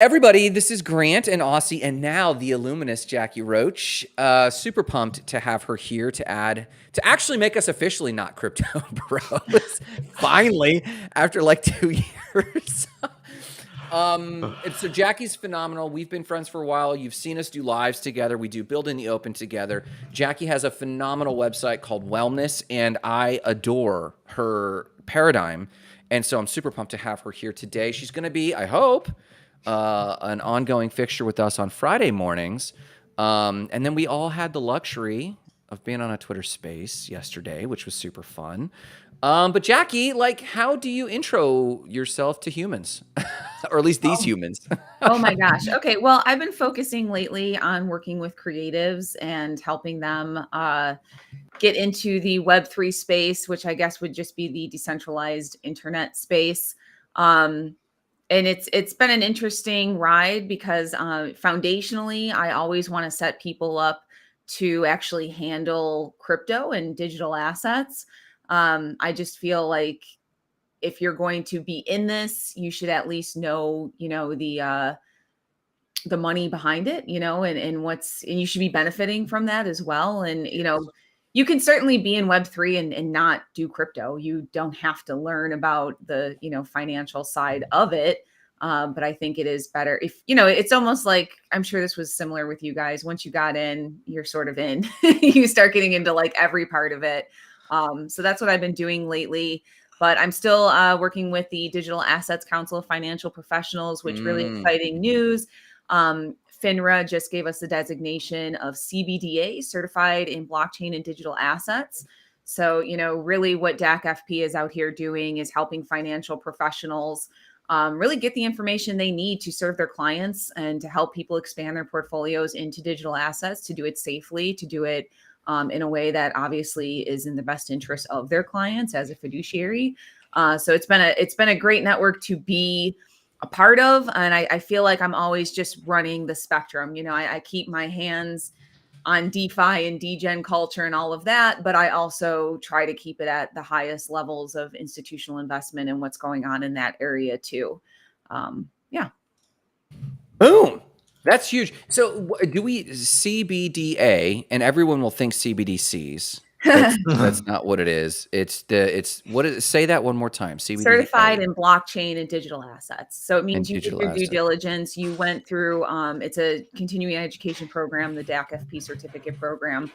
Everybody, this is Grant and Aussie, and now the Illuminous Jackie Roach. Super pumped to have her here to actually make us officially not crypto bros. Finally, after like 2 years. And so Jackie's phenomenal. We've been friends for a while. You've seen us do lives together. We do Build in the Open together. Jackie has a phenomenal website called Wellness, and I adore her paradigm. And so I'm super pumped to have her here today. She's going to be, I hope, an ongoing fixture with us on Friday mornings. And then we all had the luxury of being on a Twitter space yesterday, which was super fun. But Jackie, like, how do you intro yourself to humans? Or at least these humans? Oh my gosh. Okay. Well, I've been focusing lately on working with creatives and helping them get into the Web3 space, which I guess would just be the decentralized internet space. And it's been an interesting ride because foundationally, I always want to set people up to actually handle crypto and digital assets. I just feel like if you're going to be in this, you should at least know, the money behind it, and you should be benefiting from that as well. And, you can certainly be in Web3 and not do crypto. You don't have to learn about the, financial side of it. But I think it is better if, it's almost like, I'm sure this was similar with you guys. Once you got in, you're sort of in, you start getting into like every part of it. So that's what I've been doing lately. But I'm still working with the Digital Assets Council of Financial Professionals, which really exciting news. FINRA just gave us the designation of CBDA, certified in blockchain and digital assets. So, really what DAC-FP is out here doing is helping financial professionals really get the information they need to serve their clients and to help people expand their portfolios into digital assets, to do it safely, to do it in a way that obviously is in the best interest of their clients as a fiduciary. So it's been a great network to be a part of. And I feel like I'm always just running the spectrum. I keep my hands on DeFi and degen culture and all of that, but I also try to keep it at the highest levels of institutional investment and what's going on in that area too. Yeah. Boom. That's huge. So do we CBDA, and everyone will think CBDCs. That's not what it is. What is it? Say that one more time. CBDA. Certified in blockchain and digital assets. So it means you did your due assets. diligence. You went through, it's a continuing education program, the DAC-FP certificate program.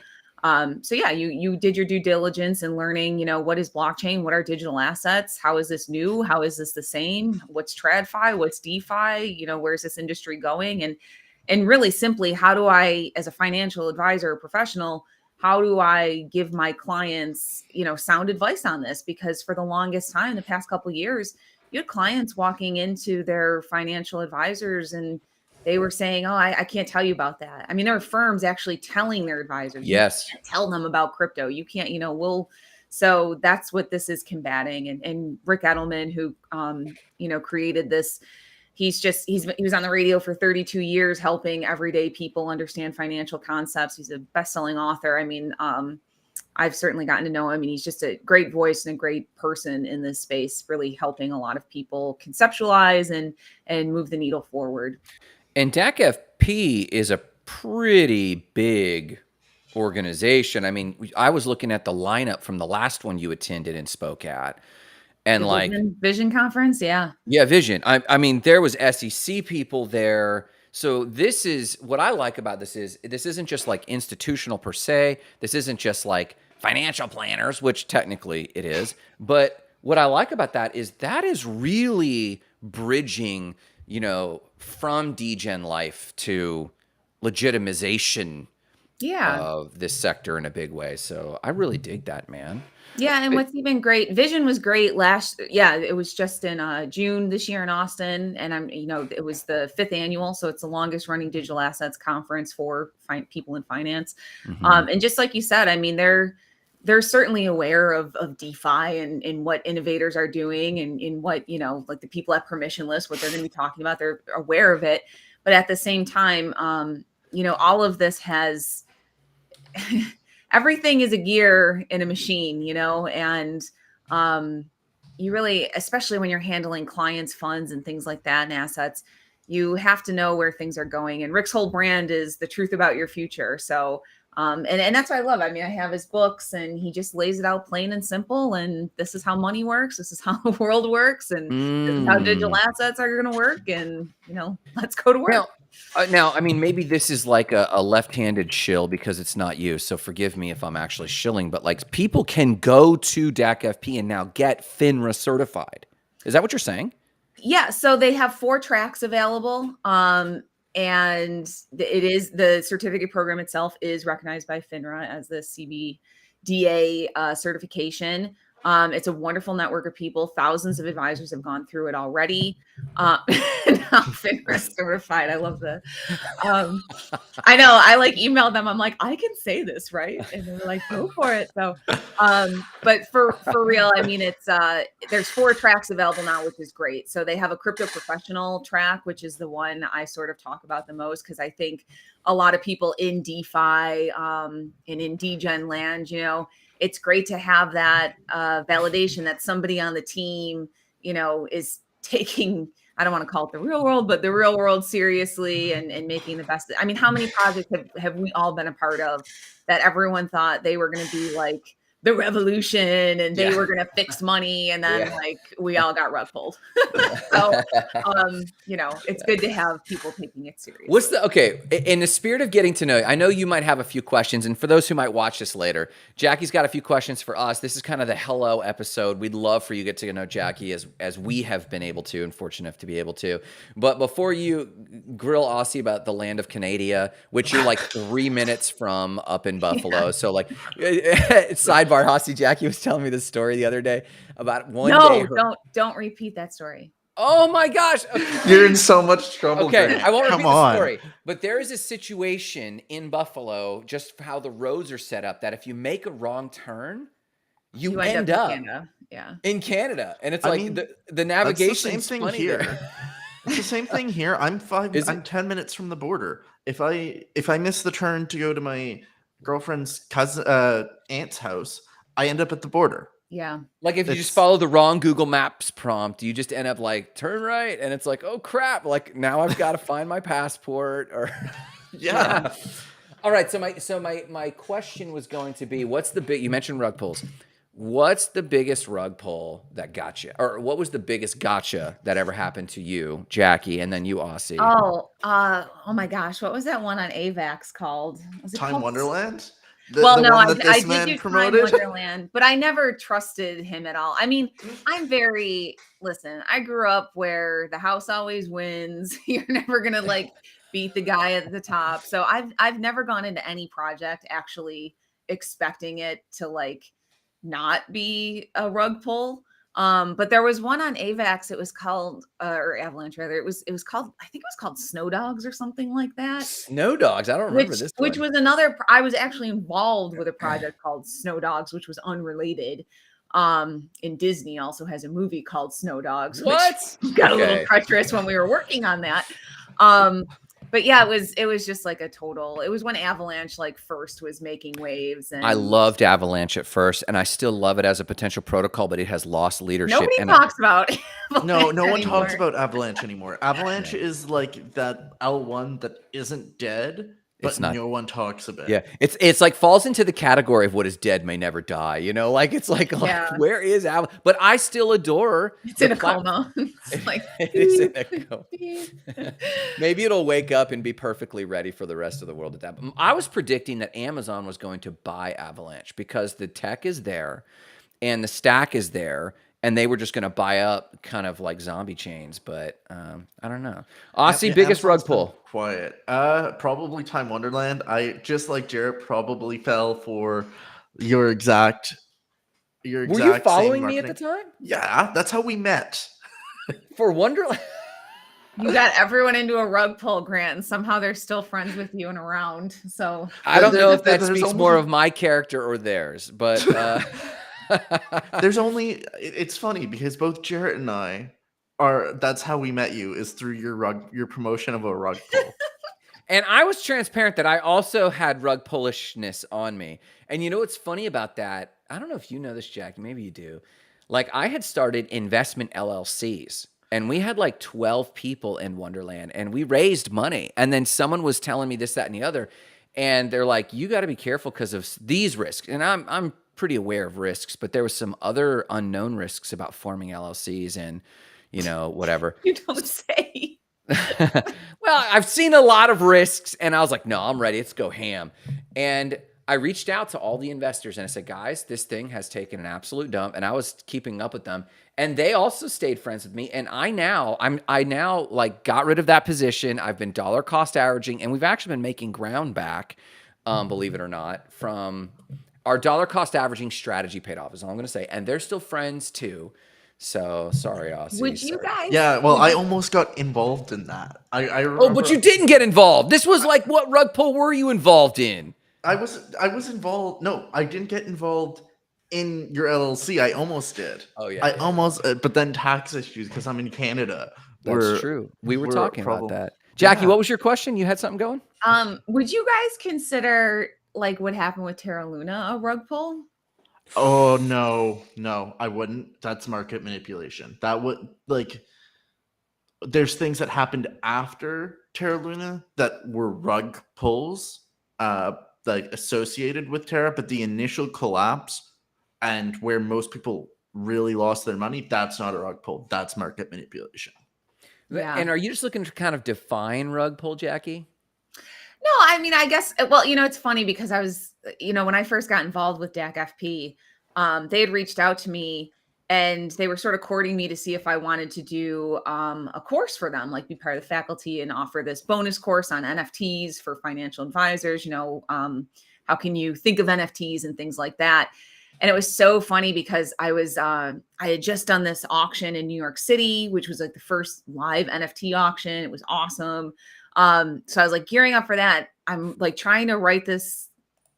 So yeah, you did your due diligence in learning, what is blockchain? What are digital assets? How is this new? How is this the same? What's TradFi? What's DeFi? Where's this industry going? And really simply, how do I, as a financial advisor or professional, how do I give my clients, sound advice on this? Because for the longest time, the past couple of years, you had clients walking into their financial advisors and they were saying, oh, I can't tell you about that. I mean, there are firms actually telling their advisors, yes, you can't tell them about crypto. You can't, so that's what this is combating. And Rick Edelman, who, created this, he was on the radio for 32 years, helping everyday people understand financial concepts. He's a best-selling author. I mean, I've certainly gotten to know him, and he's just a great voice and a great person in this space, really helping a lot of people conceptualize and move the needle forward. And DAC-FP is a pretty big organization. I mean, I was looking at the lineup from the last one you attended and spoke at. And the Vision conference. Yeah. Vision. I mean, there was SEC people there. So this is what I like about this isn't just like institutional per se. This isn't just like financial planners, which technically it is. But what I like about that is really bridging, from degen life to legitimization of this sector in a big way. So I really dig that, man. Yeah. And what's even great, Vision was great it was just in June this year in Austin. And it was the 5th annual. So it's the longest running digital assets conference for people in finance. Mm-hmm. And just like you said, I mean, they're certainly aware of DeFi and what innovators are doing and in what, like the people at permissionless, what they're going to be talking about, they're aware of it. But at the same time, all of this has everything is a gear in a machine, and you really, especially when you're handling clients' funds and things like that and assets, you have to know where things are going. And Rick's whole brand is the truth about your future. So, and that's what I love. I mean, I have his books and he just lays it out plain and simple. And this is how money works. This is how the world works. And this is how digital Mm. assets are going to work. And, let's go to work. Now, I mean, maybe this is like a left-handed shill because it's not you. So forgive me if I'm actually shilling, but like people can go to DAC-FP and now get FINRA certified. Is that what you're saying? Yeah, so they have 4 tracks available. And it is the certificate program itself is recognized by FINRA as the CBDA certification. It's a wonderful network of people. Thousands of advisors have gone through it already. Now FINRA certified. I love the I know. I like emailed them. I'm like, I can say this, right? And they're like, go for it. So, but for real, I mean, it's there's 4 tracks available now, which is great. So they have a crypto professional track, which is the one I sort of talk about the most because I think a lot of people in DeFi and in DGen land, it's great to have that validation that somebody on the team, is taking. I don't want to call it the real world, but the real world seriously and making the best. I mean, how many projects have we all been a part of that everyone thought they were going to be like the revolution and they were going to fix money and then like we all got rug pulled. So, it's good to have people taking it seriously. Okay, in the spirit of getting to know you, I know you might have a few questions, and for those who might watch this later, Jackie's got a few questions for us. This is kind of the hello episode. We'd love for you to get to know Jackie as we have been able to and fortunate enough to be able to. But before you grill Aussie about the land of Canada, which you're like 3 minutes from up in Buffalo. So like, sidebar, Aussie, Jackie was telling me this story the other day about one day. Don't repeat that story. Oh my gosh. Okay. You're in so much trouble. Okay, Grant. I won't repeat Come on. the story, but there is a situation in Buffalo, just how the roads are set up, that if you make a wrong turn, you end up in Canada. And it's the navigation is funny here. It's the same thing here. I'm 10 minutes from the border. If I miss the turn to go to my girlfriend's cousin aunt's house, I end up at the border. Yeah. Like if you just follow the wrong Google Maps prompt, you just end up like turn right, and it's like, oh crap! Like now I've got to find my passport. Or yeah. All right. So my question was going to be, you mentioned rug pulls. What's the biggest rug pull that got you, or what was the biggest gotcha that ever happened to you, Jackie, and then you, Aussie? Oh my gosh, what was that one on AVAX called? Was it Time called Wonderland? I did do Time Wonderland, but I never trusted him at all. I mean, I grew up where the house always wins. You're never going to like beat the guy at the top. So I've never gone into any project actually expecting it to like not be a rug pull. But there was one on AVAX. It was called, or Avalanche rather. It was called, I think it was called Snow Dogs or something like that. Snow Dogs. I don't remember this one. Which was another. I was actually involved with a project called Snow Dogs, which was unrelated. And Disney also has a movie called Snow Dogs. What? Which got a little treacherous when we were working on that. But yeah, it was just like it was when Avalanche like first was making waves. And I loved Avalanche at first, and I still love it as a potential protocol, but it has lost leadership. Nobody talks about Avalanche no one talks about Avalanche anymore. Avalanche is like that L1 that isn't dead, but no one talks about. Yeah, it's like falls into the category of what is dead may never die. Like it's like where is Avalanche? But I still adore. It's in a coma. It's like it is in a coma. Maybe it'll wake up and be perfectly ready for the rest of the world at that. I was predicting that Amazon was going to buy Avalanche because the tech is there, and the stack is there. And they were just going to buy up kind of like zombie chains, but I don't know. Aussie, biggest rug pull. Quiet. Probably Time Wonderland. I just like Jarrett probably fell for your exact. Were you following me at the time? Yeah, that's how we met. For Wonderland. You got everyone into a rug pull, Grant, and somehow they're still friends with you and around. So I don't know if that speaks more of my character or theirs, but. It's funny because both Jarrett and I that's how we met you, is through your promotion of a rug pull. And I was transparent that I also had rug pullishness on me. And you know what's funny about that? I don't know if you know this, Jack. Maybe you do. Like I had started investment LLCs. and we had like 12 people in Wonderland, and we raised money. And then someone was telling me this, that, and the other, and they're like, "You got to be careful because of these risks." And I'm pretty aware of risks, but there was some other unknown risks about forming LLCs and whatever. You don't say. Well, I've seen a lot of risks, and I was like, no, I'm ready. Let's go ham. And I reached out to all the investors and I said, guys, this thing has taken an absolute dump. And I was keeping up with them, and they also stayed friends with me. And I now like got rid of that position. I've been dollar cost averaging, and we've actually been making ground back, believe it or not, from our dollar cost averaging strategy paid off, is all I'm going to say. And they're still friends too. So sorry, Aussie. Would you guys? Yeah, well, I almost got involved in that. I remember, Oh, but you didn't get involved. This was like, what rug pull were you involved in? I was involved. No, I didn't get involved in your LLC. I almost did. Oh yeah, I almost, but then tax issues because I'm in Canada. That's true. We were talking about that. Jackie, what was your question? You had something going? Would you guys consider like what happened with Terra Luna a rug pull? Oh no, I wouldn't. That's market manipulation. That would there's things that happened after Terra Luna that were rug pulls, like associated with Terra, but the initial collapse and where most people really lost their money, that's not a rug pull. That's market manipulation. Yeah. And are you just looking to kind of define rug pull, Jackie? No, I mean, I guess, well, it's funny because I was, when I first got involved with DAC FP, they had reached out to me and they were sort of courting me to see if I wanted to do a course for them, like be part of the faculty and offer this bonus course on NFTs for financial advisors. How can you think of NFTs and things like that? And it was so funny because I had just done this auction in New York City, which was like the first live NFT auction. It was awesome. So I was like gearing up for that. I'm like trying to write this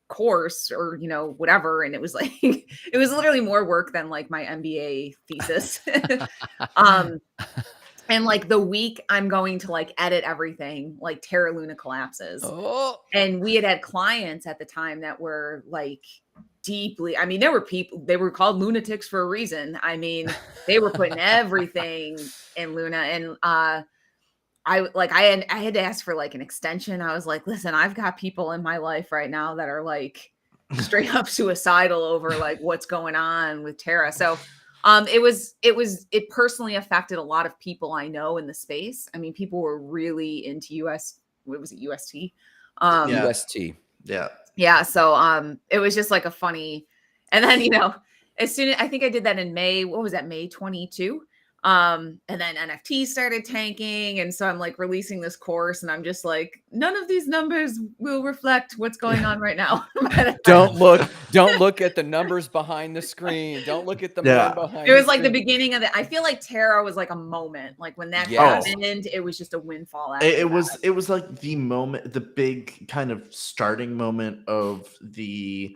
course or, whatever. And it was like, it was literally more work than like my MBA thesis. And like the week I'm going to like edit everything, like Terra Luna collapses. Oh. And we had clients at the time that were like deeply, I mean, there were people, they were called lunatics for a reason. I mean, they were putting everything in Luna. And, I had to ask for like an extension. I was like, listen, I've got people in my life right now that are like straight up suicidal over like what's going on with Terra. So it personally affected a lot of people I know in the space. I mean, people were really into what was it, UST? UST. Yeah. Yeah. So it was just like a funny, and then, as soon as I think I did that in May, what was that, May 22? And then NFTs started tanking. And so I'm like releasing this course and I'm just like, none of these numbers will reflect what's going on right now. Don't look at the numbers behind the screen. Don't look at the man behind. It was like the beginning of it. I feel like Terra was like a moment. Like when that happened, it was just a windfall. It was like the moment, the big kind of starting moment of the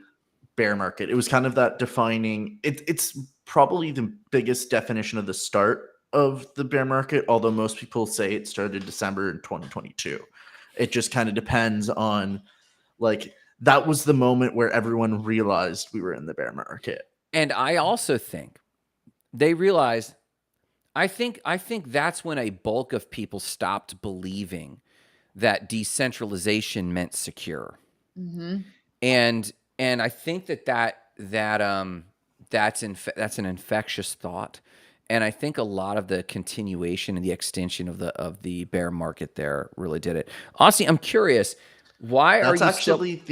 bear market. It was kind of that defining, it's probably the biggest definition of the start of the bear market, although most people say it started December in 2022. It just kind of depends on, like, that was the moment where everyone realized we were in the bear market. And I also think they realized, I think that's when a bulk of people stopped believing that decentralization meant secure. Mm-hmm. And I think that's an infectious thought, and I think a lot of the continuation and the extension of the bear market there really did it. Aussie, I'm curious, why are you actually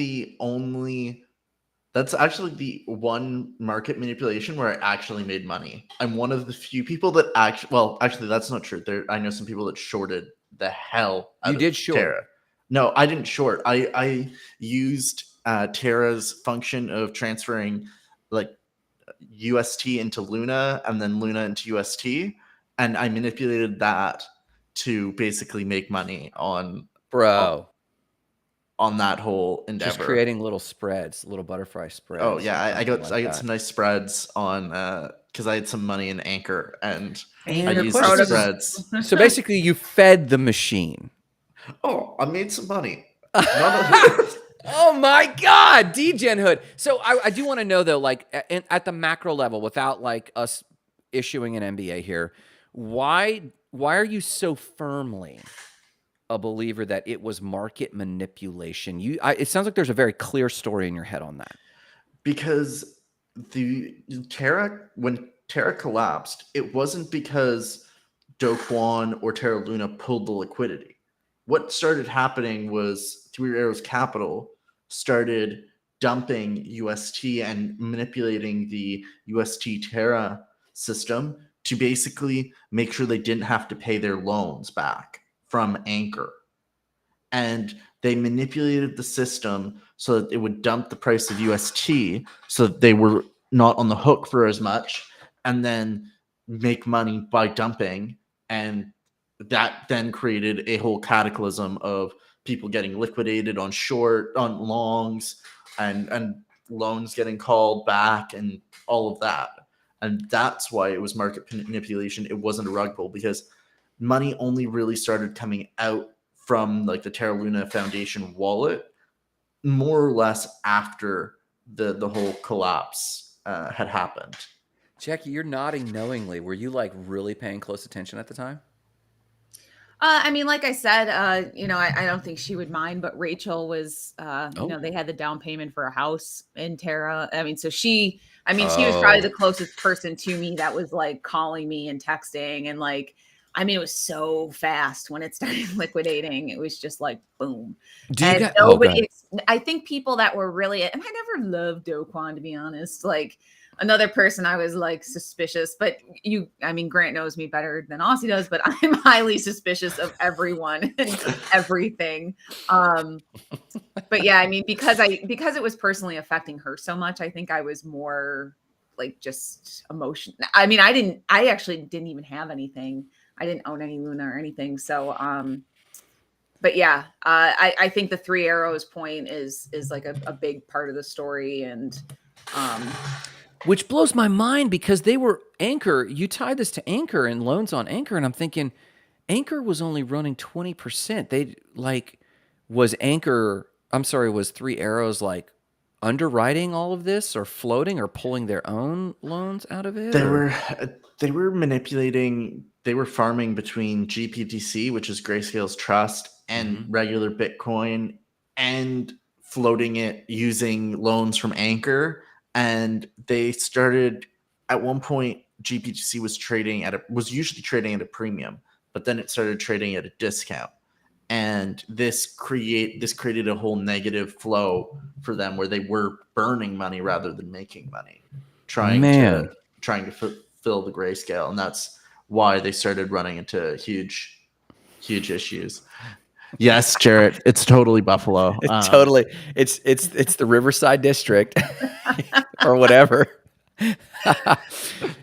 that's actually the one market manipulation where I actually made money. I'm one of the few people that actually that's not true. I know some people that shorted the hell out of Terra. No, I didn't short. I used Terra's function of transferring like UST into Luna and then Luna into UST, and I manipulated that to basically make money on that whole endeavor. Just creating little spreads, little butterfly spreads. Oh yeah, I got some nice spreads on because I had some money in Anchor and I used the spreads. So basically, you fed the machine. Oh, I made some money. Oh my God, DGen Hood. So I do want to know though, like at the macro level, without like us issuing an MBA here, Why are you so firmly a believer that it was market manipulation? It sounds like there's a very clear story in your head on that. Because when Terra collapsed, it wasn't because Do Kwon or Terra Luna pulled the liquidity. What started happening was Three Arrows Capital started dumping UST and manipulating the UST Terra system to basically make sure they didn't have to pay their loans back from Anchor. And they manipulated the system so that it would dump the price of UST so that they were not on the hook for as much, and then make money by dumping. And that then created a whole cataclysm of people getting liquidated on longs, and loans getting called back and all of that. And that's why it was market manipulation. It wasn't a rug pull, because money only really started coming out from like the Terra Luna Foundation wallet more or less after the whole collapse had happened. Jackie, you're nodding knowingly. Were you like really paying close attention at the time? I mean, like I said, I don't think she would mind, but Rachel was, they had the down payment for a house in Terra. I mean, she was probably the closest person to me that was like calling me and texting, and like, I mean, it was so fast when it started liquidating. It was just like, boom. I think people that were really, and I never loved Do Kwon, to be honest. Like, another person I was like suspicious, but Grant knows me better than Aussie does, but I'm highly suspicious of everyone and everything. But yeah, I mean, because it was personally affecting her so much, I think I was more like just emotion. I mean, I actually didn't even have anything. I didn't own any Luna or anything. So, but yeah, I think the Three Arrows point is like a big part of the story, and which blows my mind, because they were Anchor. You tie this to Anchor and loans on Anchor, and I'm thinking Anchor was only running 20%. Was Three Arrows like underwriting all of this, or floating, or pulling their own loans out of it? They were manipulating. They were farming between GPTC, which is Grayscale's trust, and regular Bitcoin, and floating it using loans from Anchor. And they started, at one point, GPTC was usually trading at a premium, but then it started trading at a discount. And this created a whole negative flow for them, where they were burning money rather than making money, trying to fill the Grayscale. And that's why they started running into huge issues. Yes, Jarrett, it's totally Buffalo. It's the Riverside District or whatever.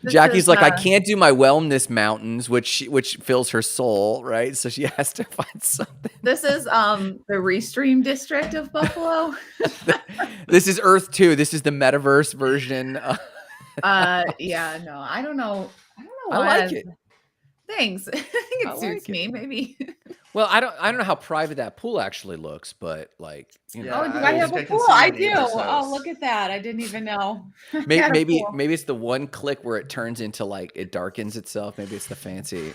Jackie's like, I can't do my wellness mountains, which fills her soul, right? So she has to find something. This is the Restream district of Buffalo. This is Earth 2. This is the metaverse version. Yeah, no, I don't know. I like it. Thanks. I think it suits me, maybe. Well, I don't know how private that pool actually looks, but like, do I have a pool? I do. Oh, look at that. I didn't even know. Maybe it's the one click where it turns into like, it darkens itself. Maybe it's the fancy.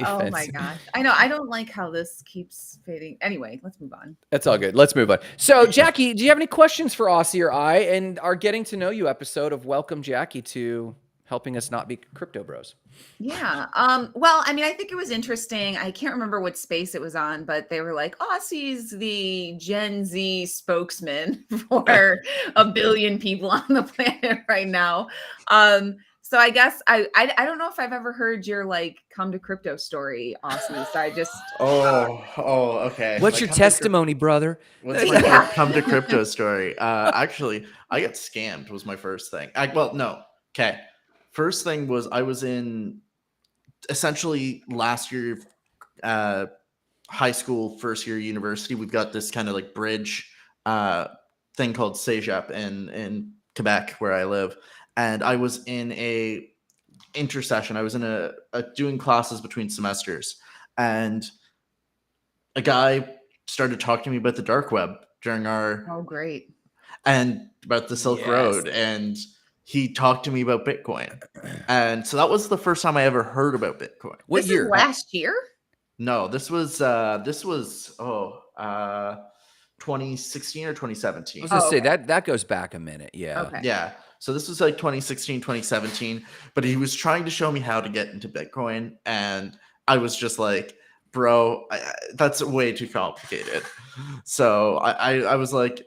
Oh my gosh. I know. I don't like how this keeps fading. Anyway, let's move on. That's all good. Let's move on. So, Jackie, do you have any questions for Aussie or I, and our Getting to Know You episode of Welcome Jackie to helping us not be crypto bros? Yeah. Well, I mean, I think it was interesting. I can't remember what space it was on, but they were like, Aussie's the Gen Z spokesman for a billion people on the planet right now. So I guess I don't know if I've ever heard your like come to crypto story, Aussie. So I just okay. What's your testimony, brother? What's my come to crypto story? Actually, I got scammed was my first thing. Okay. First thing was, I was in essentially last year high school, first year university. We've got this kind of like bridge thing called Cégep in Quebec, where I live. And I was in a intersession. I was in a doing classes between semesters. And a guy started talking to me about the dark web during our... Oh, great. And about the Silk Road. And he talked to me about Bitcoin. And so that was the first time I ever heard about Bitcoin. What This year? is last year? No, this was 2016 or 2017. I was gonna Oh, say okay. that goes back a minute. Yeah. Okay. Yeah. So this was like 2016, 2017, but he was trying to show me how to get into Bitcoin, and I was just like, bro, that's way too complicated. So I was like,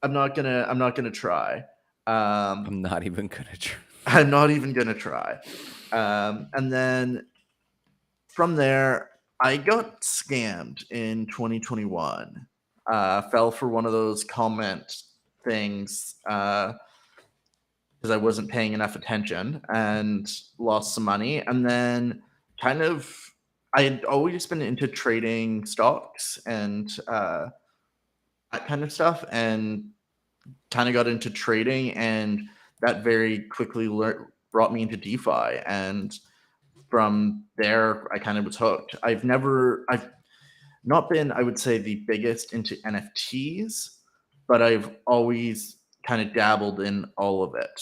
I'm not gonna try. I'm not even gonna try. I'm not even gonna try. And then from there, I got scammed in 2021. Fell for one of those comment things because I wasn't paying enough attention and lost some money. And then kind of, I had always been into trading stocks and that kind of stuff, and kind of got into trading, and that very quickly brought me into DeFi. And from there, I kind of was hooked. I've not been, I would say, the biggest into NFTs, but I've always kind of dabbled in all of it.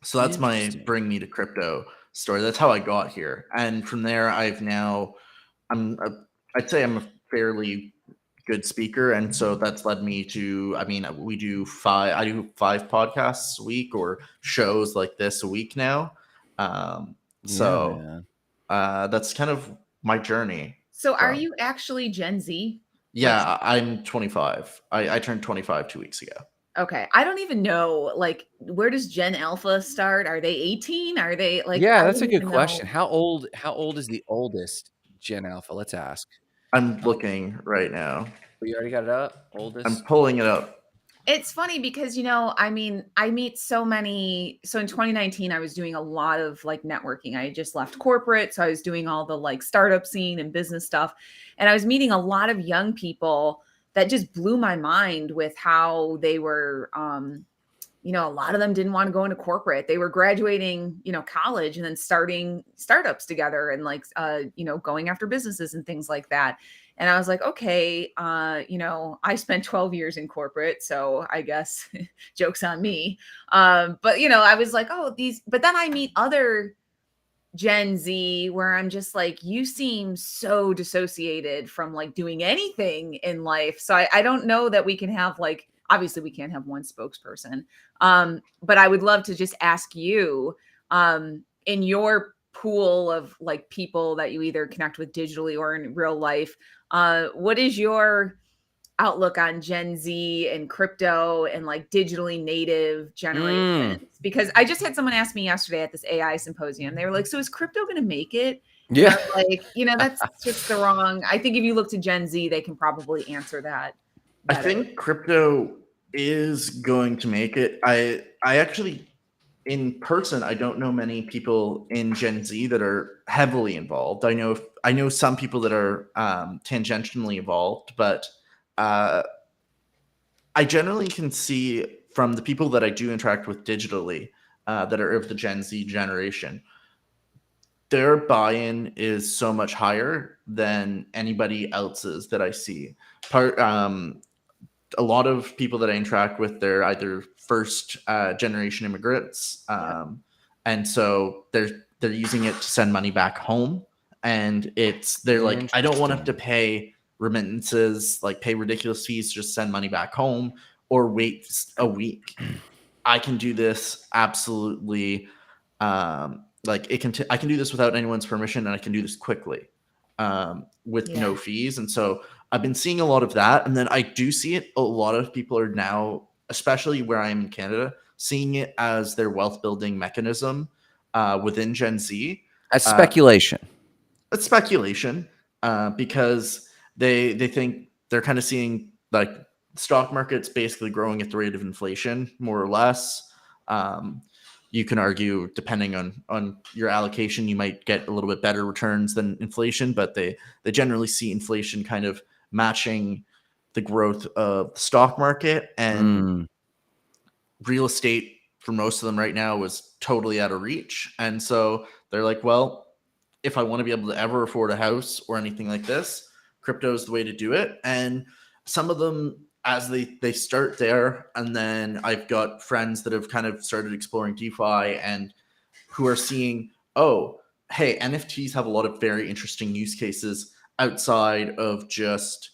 So that's my Interesting. bring me to crypto story. That's how I got here, and from there, I'd say I'm a fairly good speaker, and so that's led me to. I mean, I do 5 podcasts a week, or shows like this a week now. So that's kind of my journey. So are you actually Gen Z? Yeah, I'm 25. I turned 25 2 weeks ago. Okay. I don't even know, like, where does Gen Alpha start? Are they 18? Are they like, Yeah, I that's a don't good even question. know. How old is the oldest Gen Alpha? Let's ask. I'm looking right now. You already got it up? I'm Oldest? pulling it up. It's funny because, I mean, I meet so many. So in 2019, I was doing a lot of like networking. I had just left corporate. So I was doing all the like startup scene and business stuff. And I was meeting a lot of young people that just blew my mind with how they were, a lot of them didn't want to go into corporate. They were graduating, college and then starting startups together and like, going after businesses and things like that. And I was like, okay, I spent 12 years in corporate, so I guess joke's on me. But I was like, oh, but then I meet other Gen Z where I'm just like, you seem so dissociated from like doing anything in life. So I don't know that we can have like, obviously we can't have one spokesperson. But I would love to just ask you, in your pool of like people that you either connect with digitally or in real life, what is your outlook on Gen Z and crypto and like digitally native generations? Because I just had someone ask me yesterday at this AI symposium. They were like, so is crypto going to make it? Yeah. Like, that's just the wrong. I think if you look to Gen Z, they can probably answer that better. I think crypto is going to make it. I actually, in person, I don't know many people in Gen Z that are heavily involved. I know some people that are tangentially involved, but I generally can see from the people that I do interact with digitally that are of the Gen Z generation, their buy-in is so much higher than anybody else's that I see. A lot of people that I interact with, they're either first generation immigrants, and so they're using it to send money back home, and they're like, I don't want to have to pay remittances, like pay ridiculous fees to just send money back home or wait a week. I can do this absolutely, like I can do this without anyone's permission, and I can do this quickly with no fees. And so I've been seeing a lot of that. And then I do see it. A lot of people are now, especially where I'm in Canada, seeing it as their wealth building mechanism within Gen Z. As speculation. It's speculation because they think they're kind of seeing like stock market's basically growing at the rate of inflation, more or less. You can argue, depending on your allocation, you might get a little bit better returns than inflation, but they generally see inflation kind of matching the growth of the stock market. And real estate for most of them right now is totally out of reach. And so they're like, well, if I want to be able to ever afford a house or anything like this, crypto is the way to do it. And some of them as they start there, and then I've got friends that have kind of started exploring DeFi and who are seeing, oh, hey, NFTs have a lot of very interesting use cases outside of just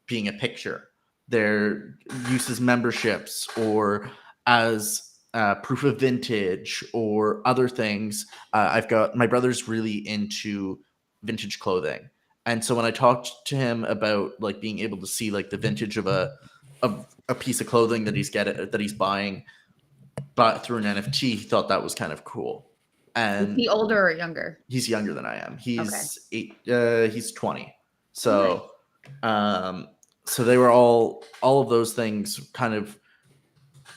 being a picture. Their use as memberships or as proof of vintage or other things. I've got my brother's really into vintage clothing, and so when I talked to him about like being able to see like the vintage of a piece of clothing that he's buying, but through an NFT, he thought that was kind of cool. Is And he older or younger? he's younger than I am. Okay. He's 8. He's 20. Nice. So, so they were all of those things kind of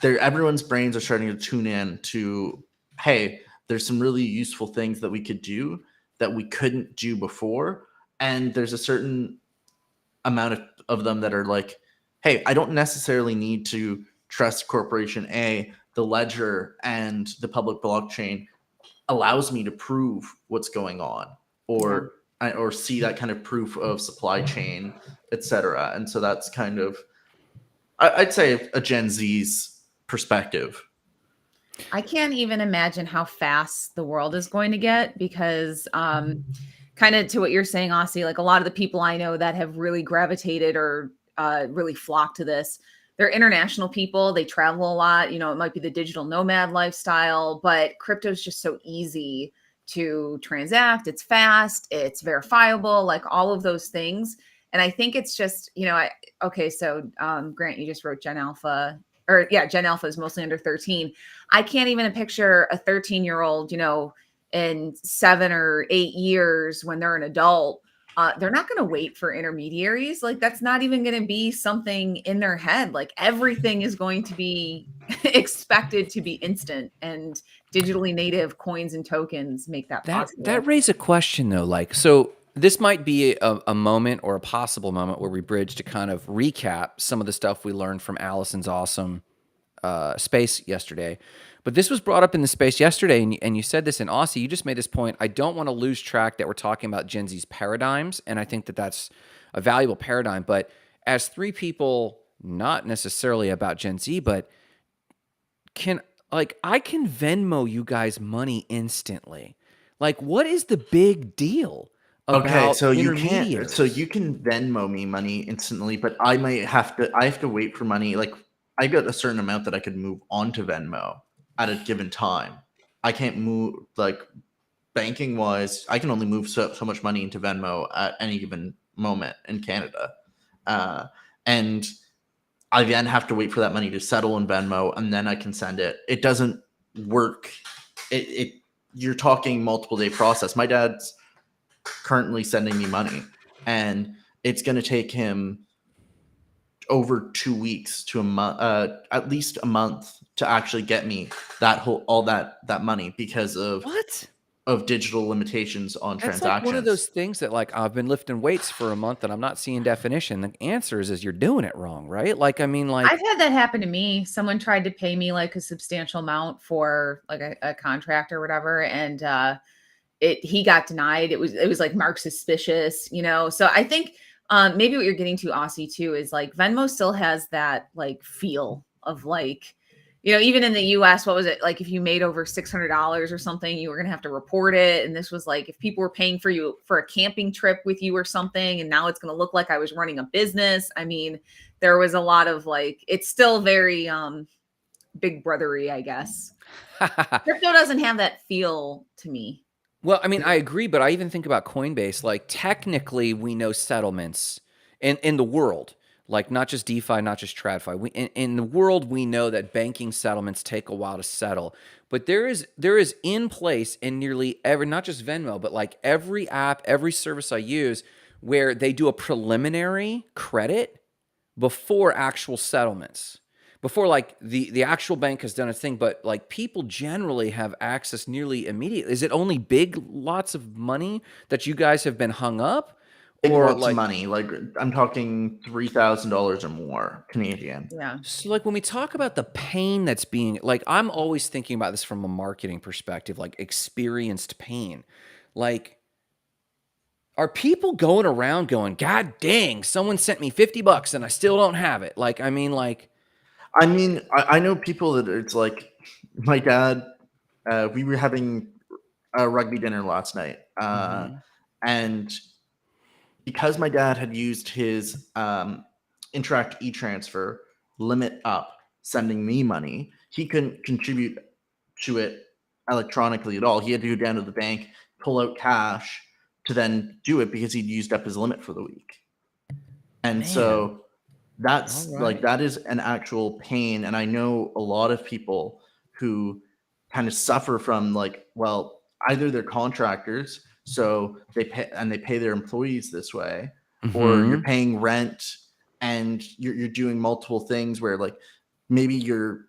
there. Everyone's brains are starting to tune in to, hey, there's some really useful things that we could do that we couldn't do before, and there's a certain amount of them that are like, hey, I don't necessarily need to trust corporation A. The ledger and the public blockchain allows me to prove what's going on, or see that kind of proof of supply chain, etc. And so that's kind of, I'd say, a Gen Z's perspective. I can't even imagine how fast the world is going to get because kind of to what you're saying, Aussie, like a lot of the people I know that have really gravitated or really flocked to this, they're international people. They travel a lot. You know, it might be the digital nomad lifestyle, but crypto is just so easy to transact. It's fast, it's verifiable, like all of those things. And I think it's just, you know, okay, so Grant, you just wrote Gen Alpha, or yeah, Gen Alpha is mostly under 13. I can't even picture a 13-year-old, you know, in 7 or 8 years when they're an adult. They're not going to wait for intermediaries. Like that's not even going to be something in their head. Like everything is going to be expected to be instant, and digitally native coins and tokens make that possible. That raised a question though. Like, so this might be a moment or a possible moment where we bridge to kind of recap some of the stuff we learned from Allison's awesome space yesterday. But this was brought up in the space yesterday, and you said this in Aussie. You just made this point. I don't want to lose track that we're talking about Gen Z's paradigms, and I think that that's a valuable paradigm. But as three people, not necessarily about Gen Z, but I can Venmo you guys money instantly. Like, what is the big deal about Okay, so you intermediaries? can Venmo me money instantly, but I have to wait for money. Like I got a certain amount that I could move onto Venmo at a given time. I can't move, like, banking wise, I can only move so much money into Venmo at any given moment in Canada. And I then have to wait for that money to settle in Venmo, and then I can send it. It doesn't work. You're talking multiple day process. My dad's currently sending me money, and it's going to take him over 2 weeks to a month, at least a month, to actually get me that money because of What? of digital limitations on That's transactions. like one of those things that, like, I've been lifting weights for a month and I'm not seeing definition. The answer is you're doing it wrong, right? Like, I mean, like, I've had that happen to me. Someone tried to pay me like a substantial amount for like a contract or whatever, and he got denied. It was like marked suspicious, you know. So I think maybe what you're getting to, Aussie, too, is like Venmo still has that like feel of like, you know, even in the US, what was it? Like if you made over $600 or something, you were going to have to report it. And this was like, if people were paying for you for a camping trip with you or something, and now it's going to look like I was running a business. I mean, there was a lot of like, it's still very big brothery, I guess. Crypto doesn't have that feel to me. well, I mean, I agree, but I even think about Coinbase. Like, technically, we know settlements in the world, like not just DeFi, not just TradFi. In the world, we know that banking settlements take a while to settle. But there is in place in nearly every, not just Venmo, but like every app, every service I use, where they do a preliminary credit before actual settlements, before like the actual bank has done its thing. But like people generally have access nearly immediately. Is it only big lots of money that you guys have been hung up, Big or lots of like, money. Like I'm talking $3,000 or more Canadian. Yeah. so like when we talk about the pain that's being, like, I'm always thinking about this from a marketing perspective, like experienced pain. Like, Are people going around going, God dang, someone sent me $50 and I still don't have it? Like, I mean, I know people that it's like my dad. We were having a rugby dinner last night, and because my dad had used his Interact e-transfer limit up, sending me money, he couldn't contribute to it electronically at all. He had to go down to the bank, pull out cash to then do it because he'd used up his limit for the week. And man, so that's all like right. that is an actual pain. And I know a lot of people who kind of suffer from like, well, either they're contractors, so they pay their employees this way, or you're Mm-hmm. paying rent and you're doing multiple things where like maybe you're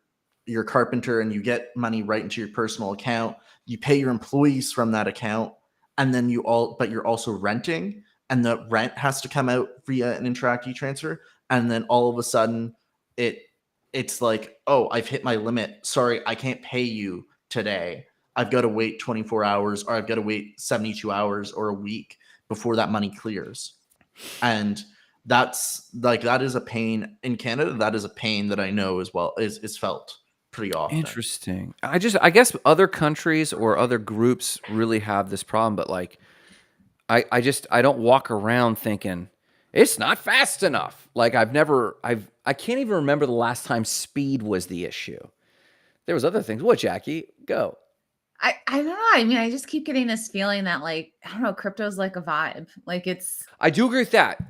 a carpenter and you get money right into your personal account, you pay your employees from that account, and then but you're also renting, and the rent has to come out via an Interact e-transfer, and then all of a sudden it's like, oh, I've hit my limit, sorry, I can't pay you today, I've got to wait 24 hours, or I've got to wait 72 hours or a week before that money clears. And that's like, that is a pain in Canada. That is a pain that I know as well is felt pretty often. Interesting. I guess other countries or other groups really have this problem, but like, I don't walk around thinking it's not fast enough. Like I can't even remember the last time speed was the issue. There was other things. What, Jackie? Go. I don't know. I mean, I just keep getting this feeling that like, I don't know, crypto's like a vibe. Like it's I do agree with that.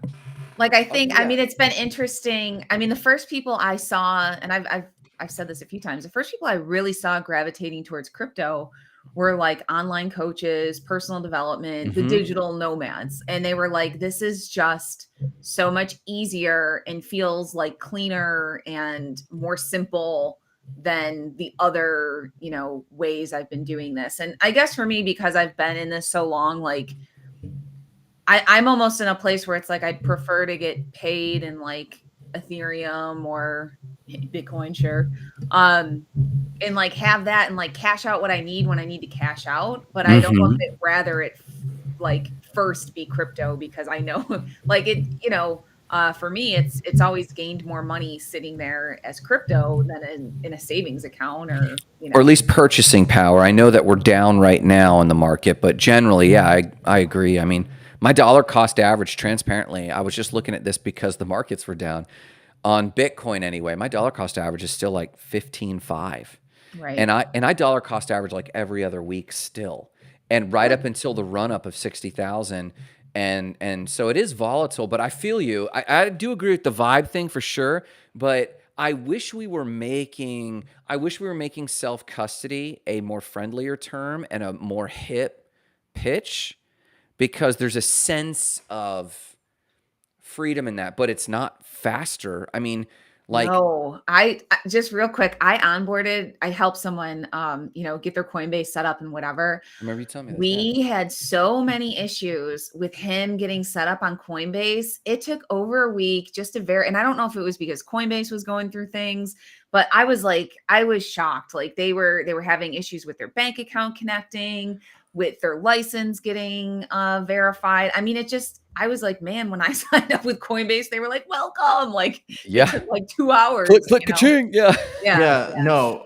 like, I I'll think, give you I mean, that. it's been interesting. I mean, the first people I saw, and I've said this a few times, the first people I really saw gravitating towards crypto were like online coaches, personal development, the Mm-hmm. digital nomads. And they were like, this is just so much easier and feels like cleaner and more simple than the other, ways I've been doing this. And I guess for me, because I've been in this so long, like I'm almost in a place where it's like I'd prefer to get paid in like Ethereum or Bitcoin, sure. And like have that and like cash out what I need when I need to cash out. But I'd almost Mm-hmm. rather it like first be crypto, because I know like it, for me, it's always gained more money sitting there as crypto than in a savings account, Or at least purchasing power. I know that we're down right now in the market, but generally, yeah, I agree. I mean, my dollar cost average, transparently, I was just looking at this because the markets were down. On Bitcoin anyway, my dollar cost average is still like 15.5. right. And I dollar cost average like every other week still. And right Good. up until the run up of 60,000. And so it is volatile, but I feel you. I do agree with the vibe thing for sure, but I wish we were making self-custody a more friendlier term and a more hip pitch, because there's a sense of freedom in that, but it's not faster. I mean, like, No, just real quick, I helped someone, get their Coinbase set up and whatever. I remember you telling me that. Yeah. We had so many issues with him getting set up on Coinbase. It took over a week just to and I don't know if it was because Coinbase was going through things, but I was shocked. Like they were having issues with their bank account connecting, with their license getting verified. I mean, I was like, man, when I signed up with Coinbase, they were like, welcome. Like it Yeah. took like 2 hours, Click, click, ka-ching. Yeah. Yeah. Yeah, no,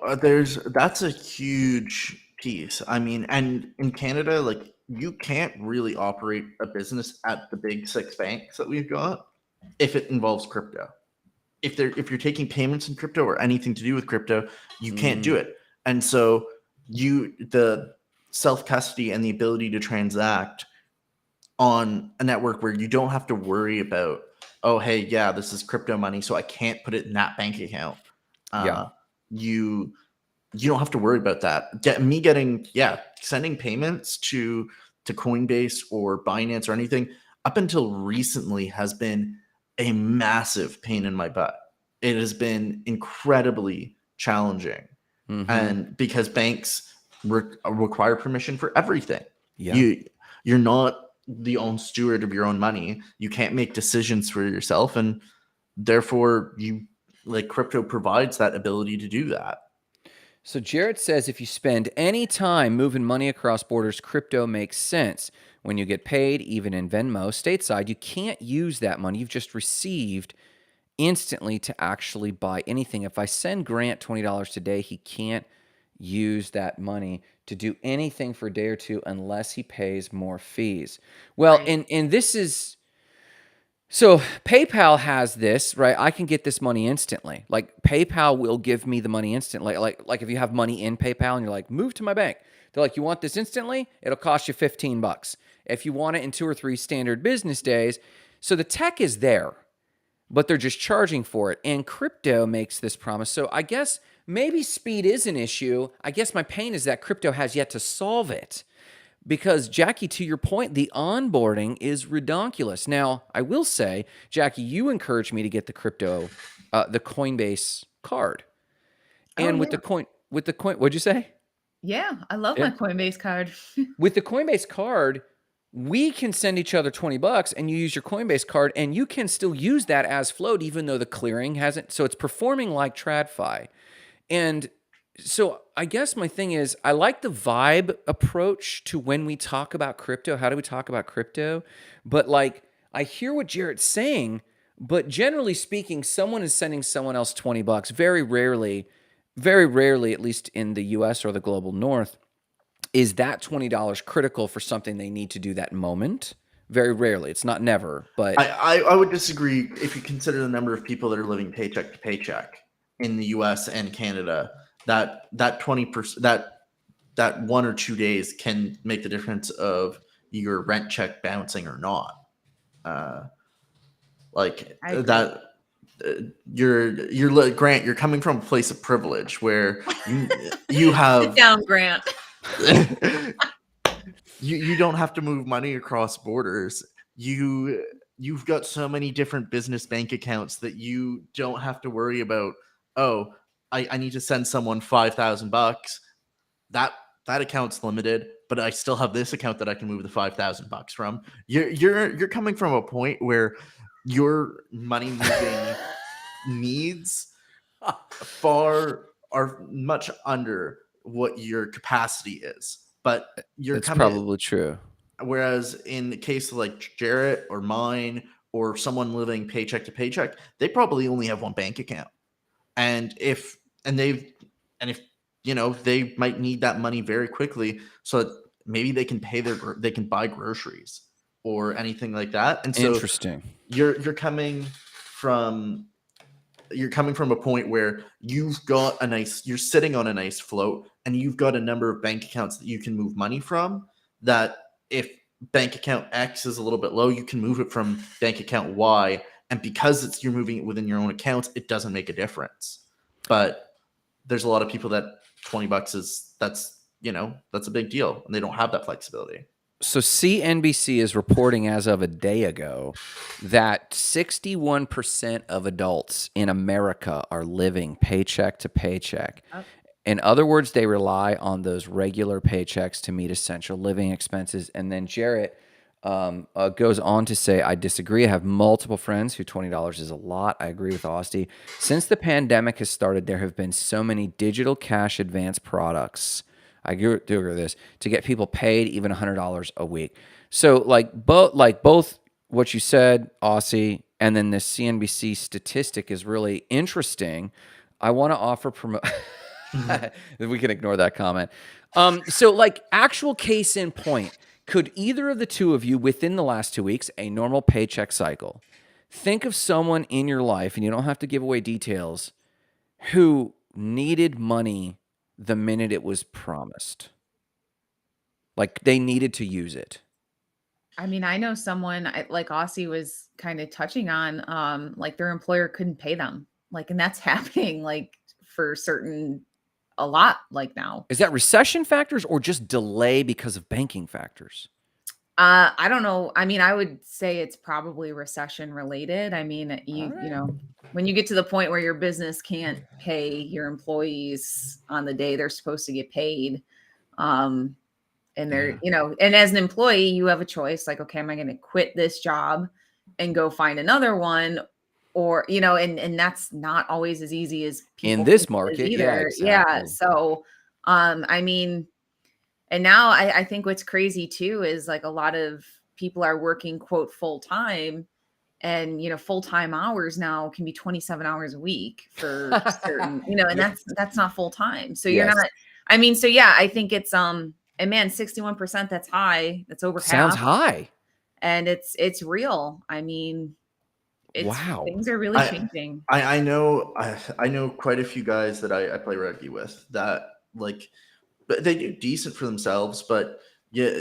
that's a huge piece. I mean, and in Canada, like you can't really operate a business at the big six banks that we've got if it involves crypto. If you're taking payments in crypto or anything to do with crypto, you can't do it. And so the self custody and the ability to transact on a network where you don't have to worry about, oh, hey, yeah, this is crypto money, so I can't put it in that bank account. Yeah. You don't have to worry about that. Sending payments to Coinbase or Binance or anything up until recently has been a massive pain in my butt. It has been incredibly challenging, and because banks require permission for everything. Yeah. You're not the own steward of your own money. You can't make decisions for yourself, and therefore crypto provides that ability to do that. So Jarrett says if you spend any time moving money across borders, crypto makes sense. When you get paid, even in Venmo, stateside, you can't use that money you've just received instantly to actually buy anything. If I send Grant $20 today, he can't use that money to do anything for a day or two unless he pays more fees. Well, Right. and this is so PayPal has this, right? I can get this money instantly. Like PayPal will give me the money instantly. Like if you have money in PayPal and you're like, move to my bank. They're like, you want this instantly? It'll cost you $15. If you want it in 2 or 3 standard business days. So the tech is there, but they're just charging for it. And crypto makes this promise. So I guess maybe speed is an issue. I guess my pain is that crypto has yet to solve it. Because, Jackie, to your point, the onboarding is redonkulous. Now, I will say, Jackie, you encouraged me to get the Coinbase card. Oh, And yeah. with the coin, what'd you say? Yeah, I love my Coinbase card. With the Coinbase card, we can send each other $20 and you use your Coinbase card and you can still use that as float, even though the clearing hasn't. So it's performing like TradFi. And so I guess my thing is I like the vibe approach to when we talk about crypto. How do we talk about crypto? But like I hear what Jarrett's saying, but generally speaking, someone is sending someone else $20. Very rarely, at least in the US or the global north, is that $20 critical for something they need to do that moment. Very rarely. It's not never, but I would disagree if you consider the number of people that are living paycheck to paycheck in the US and Canada. That 20% that 1 or 2 days can make the difference of your rent check bouncing or not. Like that you're Grant, you're coming from a place of privilege where you have Sit down, Grant. you don't have to move money across borders. You've got so many different business bank accounts that you don't have to worry about, oh, I need to send someone $5,000. That account's limited, but I still have this account that I can move the $5,000 from. You're coming from a point where your money moving needs are much under what your capacity is. But that's probably true. Whereas in the case of like Jarrett or mine or someone living paycheck to paycheck, they probably only have one bank account. And if they might need that money very quickly, so that maybe they can they can buy groceries or anything like that. And so Interesting. You're coming from a point where you're sitting on a nice float and you've got a number of bank accounts that you can move money from, that if bank account X is a little bit low, you can move it from bank account Y. And because you're moving it within your own accounts, it doesn't make a difference. But there's a lot of people that $20 that's a big deal and they don't have that flexibility. So CNBC is reporting as of a day ago that 61% of adults in America are living paycheck to paycheck. Oh. In other words, they rely on those regular paychecks to meet essential living expenses. And then Jarrett goes on to say, I disagree. I have multiple friends who $20 is a lot. I agree with Austin. Since the pandemic has started, there have been so many digital cash advance products. I do agree with this, to get people paid even $100 a week. So both what you said, Aussie, and then this CNBC statistic is really interesting. I want to offer we can ignore that comment. So like actual case in point, could either of the two of you within the last 2 weeks, a normal paycheck cycle, think of someone in your life, and you don't have to give away details, who needed money the minute it was promised? Like they needed to use it. I mean, I know someone like Aussie was kind of touching on, like their employer couldn't pay them. Like, and that's happening like for a lot like now. Is that recession factors or just delay because of banking factors? I don't know. I mean, I would say it's probably recession related. I mean, you know, when you get to the point where your business can't pay your employees on the day they're supposed to get paid, and they're, and as an employee, you have a choice like, okay, am I going to quit this job and go find another one? or, and that's not always as easy as In people this think it is market, yeah, either. Yeah. exactly. So, I mean, and now I think what's crazy too is like a lot of people are working quote full time, and full time hours now can be 27 hours a week for certain, and Yep. that's not full time. So you're Yes. not. I mean, so yeah, I think it's and man, 61%, that's high. That's over Sounds half, high. and it's real. I mean, Wow. things are really I changing. I know quite a few guys that I play rugby with that like, but they do decent for themselves, but yeah,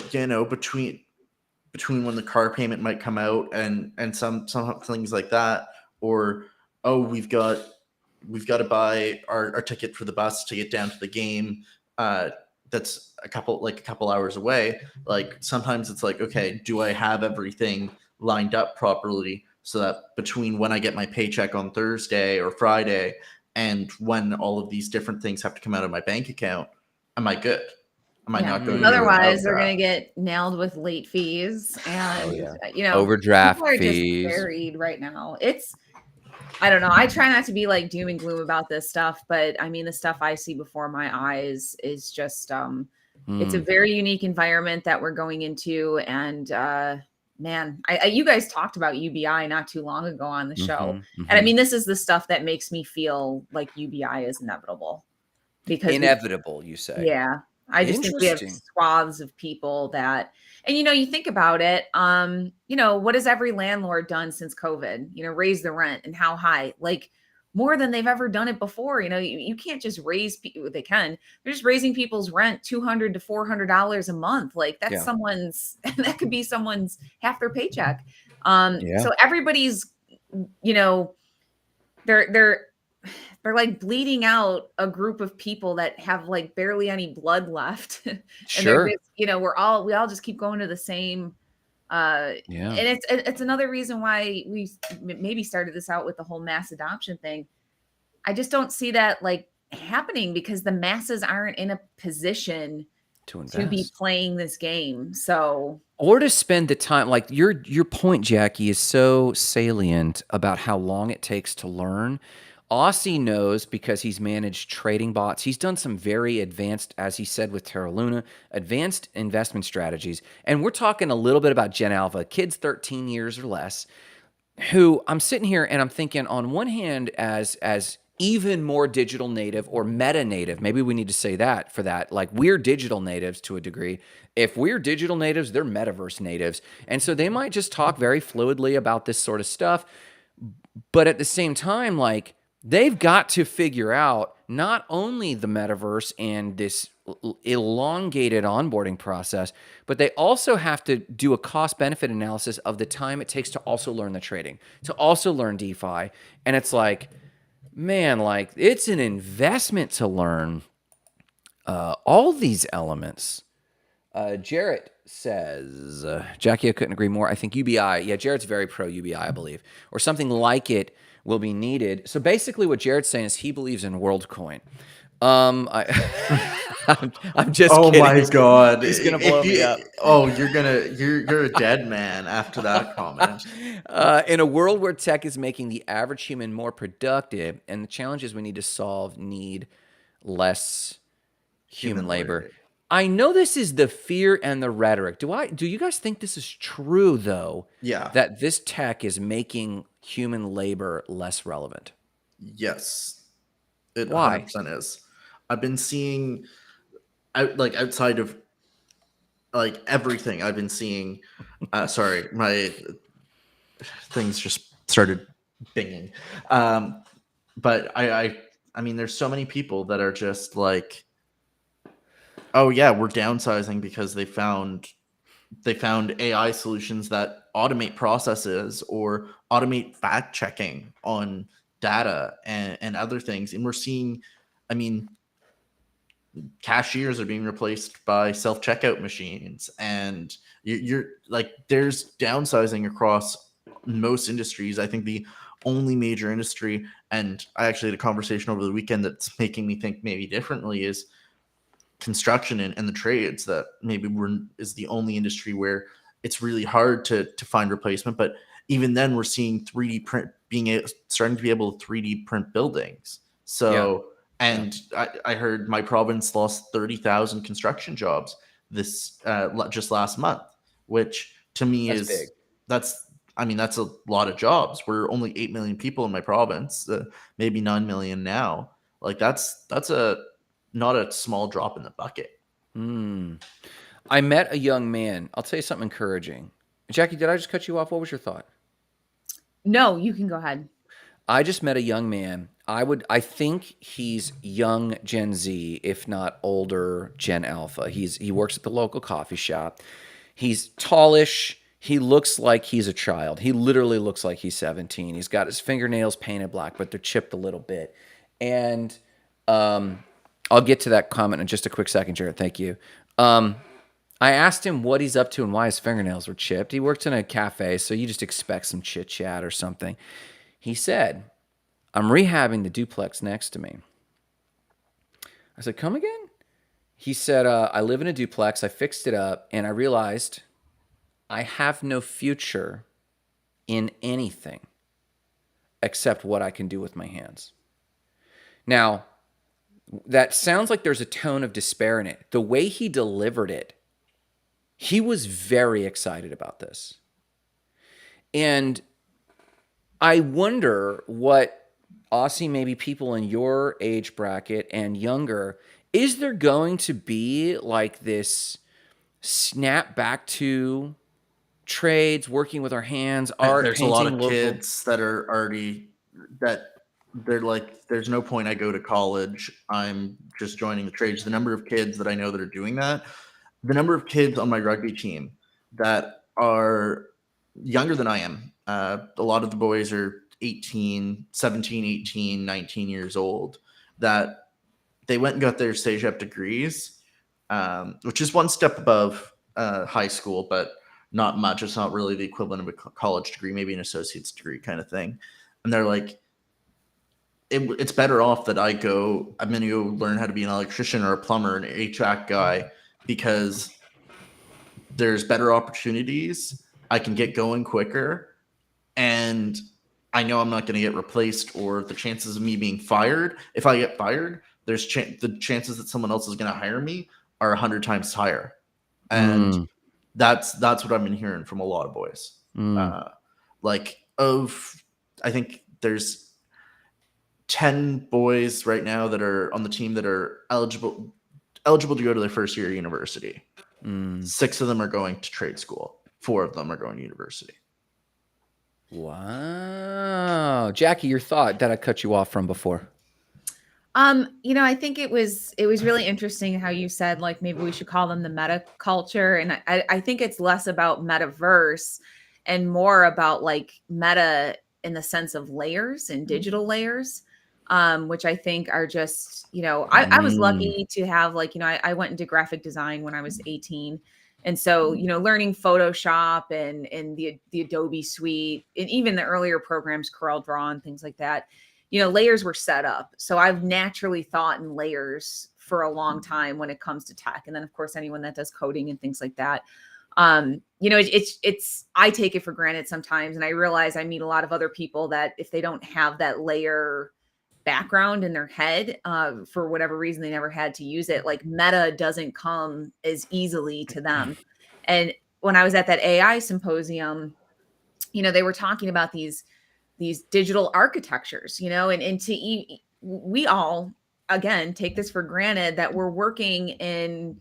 between when the car payment might come out and some things like that, or oh, we've got to buy our ticket for the bus to get down to the game, uh that's a couple hours away. Like sometimes it's like, okay, do I have everything lined up properly so that between when I get my paycheck on Thursday or Friday and when all of these different things have to come out of my bank account, am I good? Am I Yeah, not because going into an otherwise they're overdraft? gonna get nailed with late fees, Oh, and yeah. people Overdraft are just fees. buried right now. I don't know. I try not to be like doom and gloom about this stuff, but I mean, the stuff I see before my eyes is just, it's a Mm. very unique environment that we're going into. And, man, you guys talked about UBI not too long ago on the show. Mhm, And I mhm. mean, this is the stuff that makes me feel like UBI is inevitable because Inevitable, you say. yeah, I just think we have Interesting. swaths of people that, and you think about it, what has every landlord done since COVID? Raise the rent, and how high? Like more than they've ever done it before. You can't just raise people. They can. They're just raising people's rent $200 to $400 a month. Like that's Yeah. someone's. That could be someone's half their paycheck. Yeah. So everybody's, you know, they're they're like bleeding out a group of people that have like barely any blood left. And they're Sure. just, we all just keep going to the same, Yeah. and it's another reason why we maybe started this out with the whole mass adoption thing. I just don't see that like happening because the masses aren't in a position To to be invest. playing this game. So Or to spend the time, like your point, Jackie, is so salient about how long it takes to learn. Aussie knows because he's managed trading bots. He's done some very advanced, as he said with Terra Luna, advanced investment strategies. And we're talking a little bit about Gen Alpha, kids 13 years or less, who I'm sitting here and I'm thinking on one hand as even more digital native or meta native, maybe we need to say that for that. Like we're digital natives to a degree. If we're digital natives, they're metaverse natives. And so they might just talk very fluidly about this sort of stuff. But at the same time, like they've got to figure out not only the metaverse and this elongated onboarding process, but they also have to do a cost benefit analysis of the time it takes to also learn the trading, to also learn DeFi. And it's like, man, like it's an investment to learn all these elements. Jarrett says, Jackie, I couldn't agree more. I think UBI, yeah, Jarrett's very pro UBI, I believe, or something like it will be needed. So basically, what Jarrett's saying is he believes in WorldCoin. I'm just Oh kidding. my god! He's gonna blow me up. You're a dead man after that comment. In a world where tech is making the average human more productive, and the challenges we need to solve need less human labor. Labor. I know this is the fear and the rhetoric. Do you guys think this is true though? Yeah. That this tech is making human labor less relevant? Yes. It Why? 100% is. I've been seeing outside of like everything. I've been seeing. Sorry, my things just started binging. But I mean, there's so many people that are just like, oh yeah, we're downsizing because they found AI solutions that automate processes or automate fact checking on data and other things. And we're seeing, I mean, cashiers are being replaced by self checkout machines, and you're like, there's downsizing across most industries. I think the only major industry, and I actually had a conversation over the weekend that's making me think maybe differently, is construction and the trades, that maybe is the only industry where it's really hard to find replacement. But even then we're seeing 3D starting to be able to 3D print buildings. So, and I heard my province lost 30,000 construction jobs this just last month, which to me That's is big. that's I mean that's a lot of jobs. We're only 8 million people in my province, maybe 9 million now. Like that's a not a small drop in the bucket. I met a young man. I'll tell you something encouraging. Jackie, did I just cut you off? What was your thought? No, you can go ahead. I just met a young man. I think he's young Gen Z, if not older Gen Alpha. He works at the local coffee shop. He's tallish. He looks like he's a child. He literally looks like he's 17. He's got his fingernails painted black, but they're chipped a little bit. And I'll get to that comment in just a quick second, Jared. Thank you. I asked him what he's up to and why his fingernails were chipped. He works in a cafe, so you just expect some chit chat or something. He said, I'm rehabbing the duplex next to me. I said, come again? He said, I live in a duplex. I fixed it up, and I realized I have no future in anything except what I can do with my hands. Now, that sounds like there's a tone of despair in it. The way he delivered it, he was very excited about this. And I wonder what Aussie, maybe people in your age bracket and younger, is there going to be like this snap back to trades, working with our hands, art, There's painting, a lot of local kids that are already that they're like, there's no point I go to college. I'm just joining the trades. The number of kids that I know that are doing that, the number of kids on my rugby team that are younger than I am. A lot of the boys are 18, 17, 18, 19 years old, that they went and got their CEGEP degrees, which is one step above high school, but not much. It's not really the equivalent of a college degree, maybe an associate's degree kind of thing. And they're like, it's better off that I'm going to go learn how to be an electrician or a plumber, an HVAC guy, because there's better opportunities. I can get going quicker, and I know I'm not going to get replaced, or the chances of me being fired, if I get fired, there's the chances that someone else is going to hire me are 100 times higher. And that's what I've been hearing from a lot of boys. I think there's 10 boys right now that are on the team that are eligible to go to their first year of university. 6 of them are going to trade school. 4 of them are going to university. Wow. Jackie, your thought that I cut you off from before. I think it was really interesting how you said, like, maybe we should call them the meta culture. And I think it's less about metaverse and more about like meta in the sense of layers and digital layers, which I think are just, I was lucky to have I went into graphic design when I was 18. And so, learning Photoshop and the Adobe suite, and even the earlier programs, CorelDRAW and things like that, layers were set up. So I've naturally thought in layers for a long time when it comes to tech. And then of course, anyone that does coding and things like that, I take it for granted sometimes. And I realize I meet a lot of other people that if they don't have that layer background in their head, for whatever reason, they never had to use it. Like meta doesn't come as easily to them. And when I was at that AI symposium, they were talking about these digital architectures, and we all, again, take this for granted that we're working in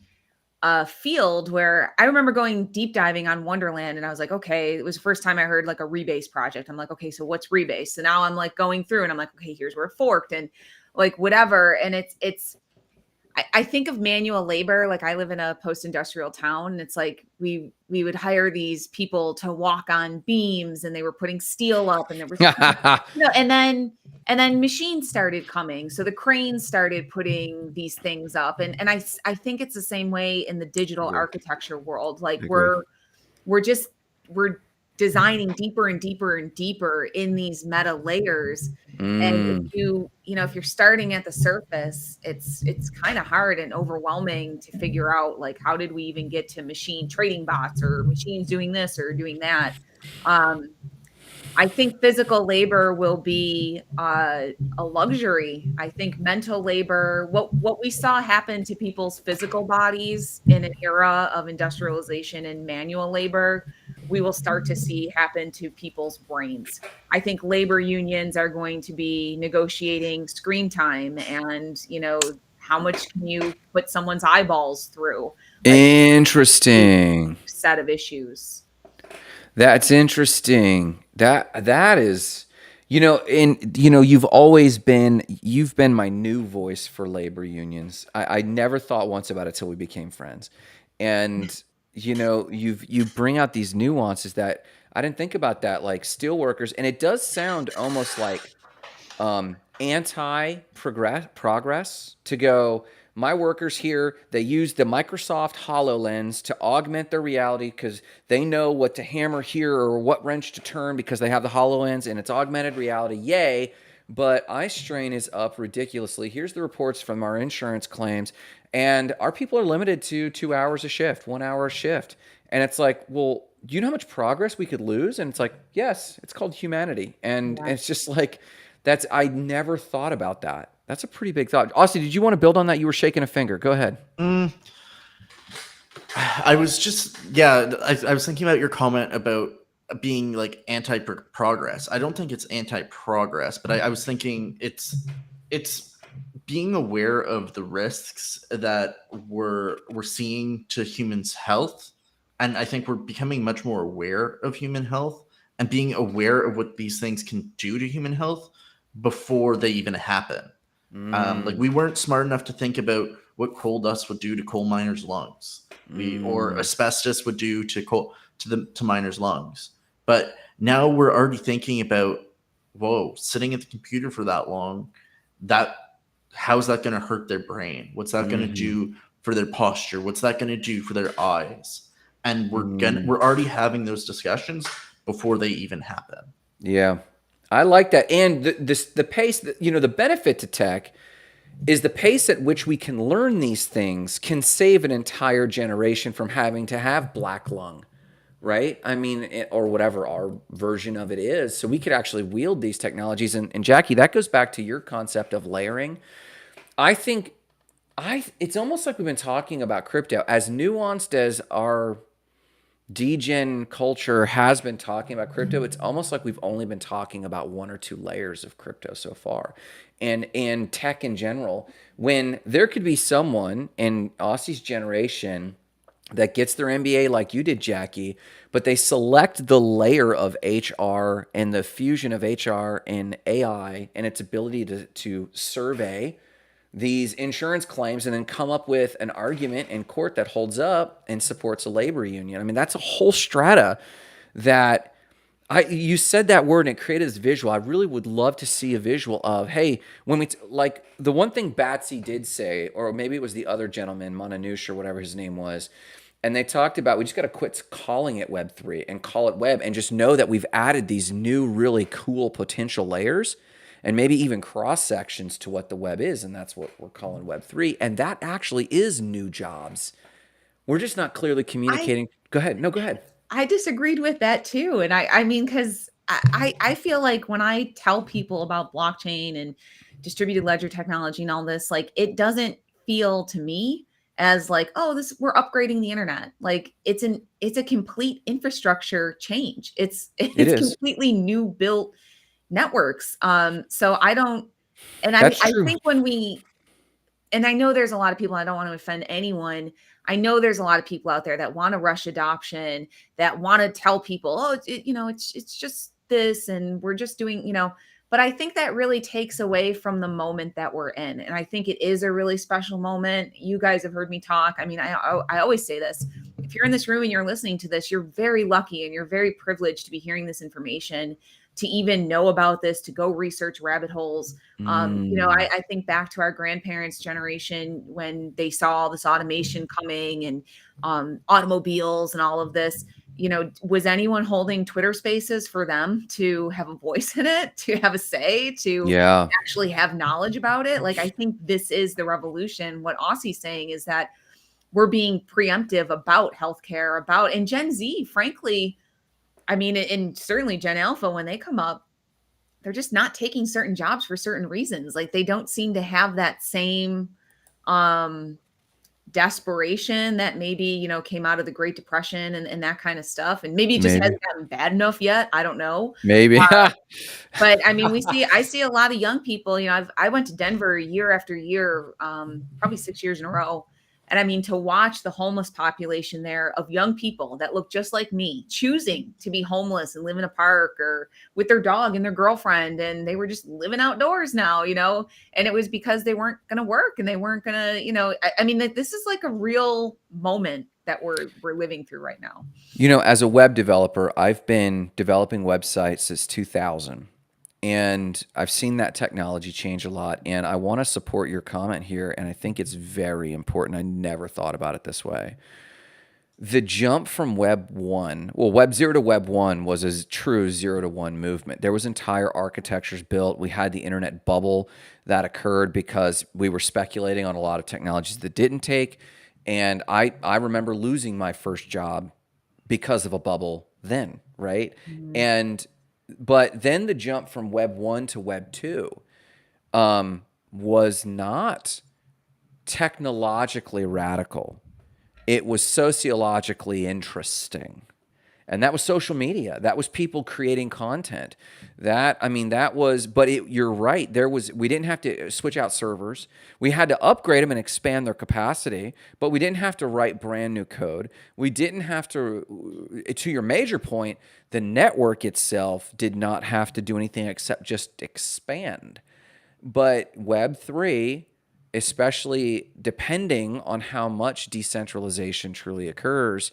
a field where I remember going deep diving on Wonderland, and I was like, okay, it was the first time I heard like a rebase project. I'm like, okay, so what's rebase? So now I'm like going through and I'm like, okay, here's where it forked and like whatever. And I think of manual labor. Like I live in a post-industrial town, and it's like we would hire these people to walk on beams, and they were putting steel up, and there was and then machines started coming. So the cranes started putting these things up. And I think it's the same way in the digital architecture world. Like we're designing deeper and deeper and deeper in these meta layers. And if you're starting at the surface, it's kind of hard and overwhelming to figure out like, how did we even get to machine trading bots or machines doing this or doing that? I think physical labor will be a luxury. I think mental labor, what we saw happen to people's physical bodies in an era of industrialization and manual labor, we will start to see happen to people's brains. I think labor unions are going to be negotiating screen time and, how much can you put someone's eyeballs through? Like, Interesting. set of issues. That's interesting. That is, you've been my new voice for labor unions. I never thought once about it till we became friends. And you bring out these nuances that I didn't think about, that like steel workers, and it does sound almost like anti-progress to go, my workers here, they use the Microsoft HoloLens to augment their reality because they know what to hammer here or what wrench to turn because they have the HoloLens and it's augmented reality. Yay. But eye strain is up ridiculously. Here's the reports from our insurance claims. And our people are limited to 2 hours a shift, 1 hour a shift. And it's like, well, do you know how much progress we could lose? And it's like, yes, it's called humanity. And it's just like, I never thought about that. That's a pretty big thought. Austin, did you want to build on that? You were shaking a finger. Go ahead. I was just, I was thinking about your comment about being like anti-progress. I don't think it's anti-progress, but I was thinking it's being aware of the risks that we're seeing to humans' health. And I think we're becoming much more aware of human health and being aware of what these things can do to human health before they even happen. Like we weren't smart enough to think about what coal dust would do to coal miners' lungs, or asbestos would do to miners' lungs. But now we're already thinking about, sitting at the computer for that long, how's that going to hurt their brain? What's that going to do for their posture? What's that going to do for their eyes? And we're already having those discussions before they even happen. Yeah. I like that. And the pace that, the benefit to tech is the pace at which we can learn these things can save an entire generation from having to have black lung, right? I mean, or whatever our version of it is. So we could actually wield these technologies. And Jackie, that goes back to your concept of layering. I think it's almost like we've been talking about crypto as nuanced as our degen culture has been talking about crypto. It's almost like we've only been talking about one or two layers of crypto so far, and tech in general, when there could be someone in Aussie's generation that gets their MBA like you did, Jackie, but they select the layer of HR and the fusion of HR and AI and its ability to survey these insurance claims and then come up with an argument in court that holds up and supports a labor union. I mean, that's a whole strata that you said that word and it created this visual. I really would love to see a visual of, hey, when we like the one thing Batsy did say, or maybe it was the other gentleman, Monanoush or whatever his name was, and they talked about, we just got to quit calling it Web3 and call it web and just know that we've added these new really cool potential layers and maybe even cross sections to what the web is. And that's what we're calling Web3. And that actually is new jobs. We're just not clearly communicating. Go ahead. No, go ahead. I disagreed with that too. And I mean, because I feel like when I tell people about blockchain and distributed ledger technology and all this, like it doesn't feel to me as like, oh, we're upgrading the internet. Like it's a complete infrastructure change. It's completely new built networks. So I don't, and I think and I know there's a lot of people, I don't want to offend anyone. I know there's a lot of people out there that want to rush adoption, that want to tell people, oh, it's just this, and we're just doing, but I think that really takes away from the moment that we're in. And I think it is a really special moment. You guys have heard me talk. I mean, I always say this, if you're in this room and you're listening to this, you're very lucky and you're very privileged to be hearing this information, to even know about this, to go research rabbit holes. I think back to our grandparents' generation when they saw all this automation coming and automobiles and all of this. Was anyone holding Twitter spaces for them to have a voice in it, to have a say, to actually have knowledge about it? Like, I think this is the revolution. What Aussie's saying is that we're being preemptive about healthcare, and Gen Z, frankly, I mean, and certainly Gen Alpha, when they come up, they're just not taking certain jobs for certain reasons. Like they don't seem to have that same um desperation that maybe, came out of the Great Depression and that kind of stuff. And maybe it just Maybe. hasn't gotten bad enough yet. I don't know. Maybe. But I mean, I see a lot of young people, I went to Denver year after year, probably 6 years in a row. And I mean, to watch the homeless population there of young people that look just like me, choosing to be homeless and live in a park or with their dog and their girlfriend. And they were just living outdoors now, and it was because they weren't going to work and they weren't going to, I mean, this is like a real moment that we're living through right now. As a web developer, I've been developing websites since 2000. And I've seen that technology change a lot. And I want to support your comment here. And I think it's very important. I never thought about it this way. The jump from Web 1, well, Web 0 to Web 1 was a true 0 to 1 movement. There was entire architectures built. We had the internet bubble that occurred because we were speculating on a lot of technologies that didn't take. And I remember losing my first job because of a bubble then, right? But then the jump from Web 1 to Web 2 was not technologically radical. It was sociologically interesting. And that was social media. That was people creating content. You're right. We didn't have to switch out servers. We had to upgrade them and expand their capacity, but we didn't have to write brand new code. We didn't have to your major point, the network itself did not have to do anything except just expand. But Web3, especially depending on how much decentralization truly occurs,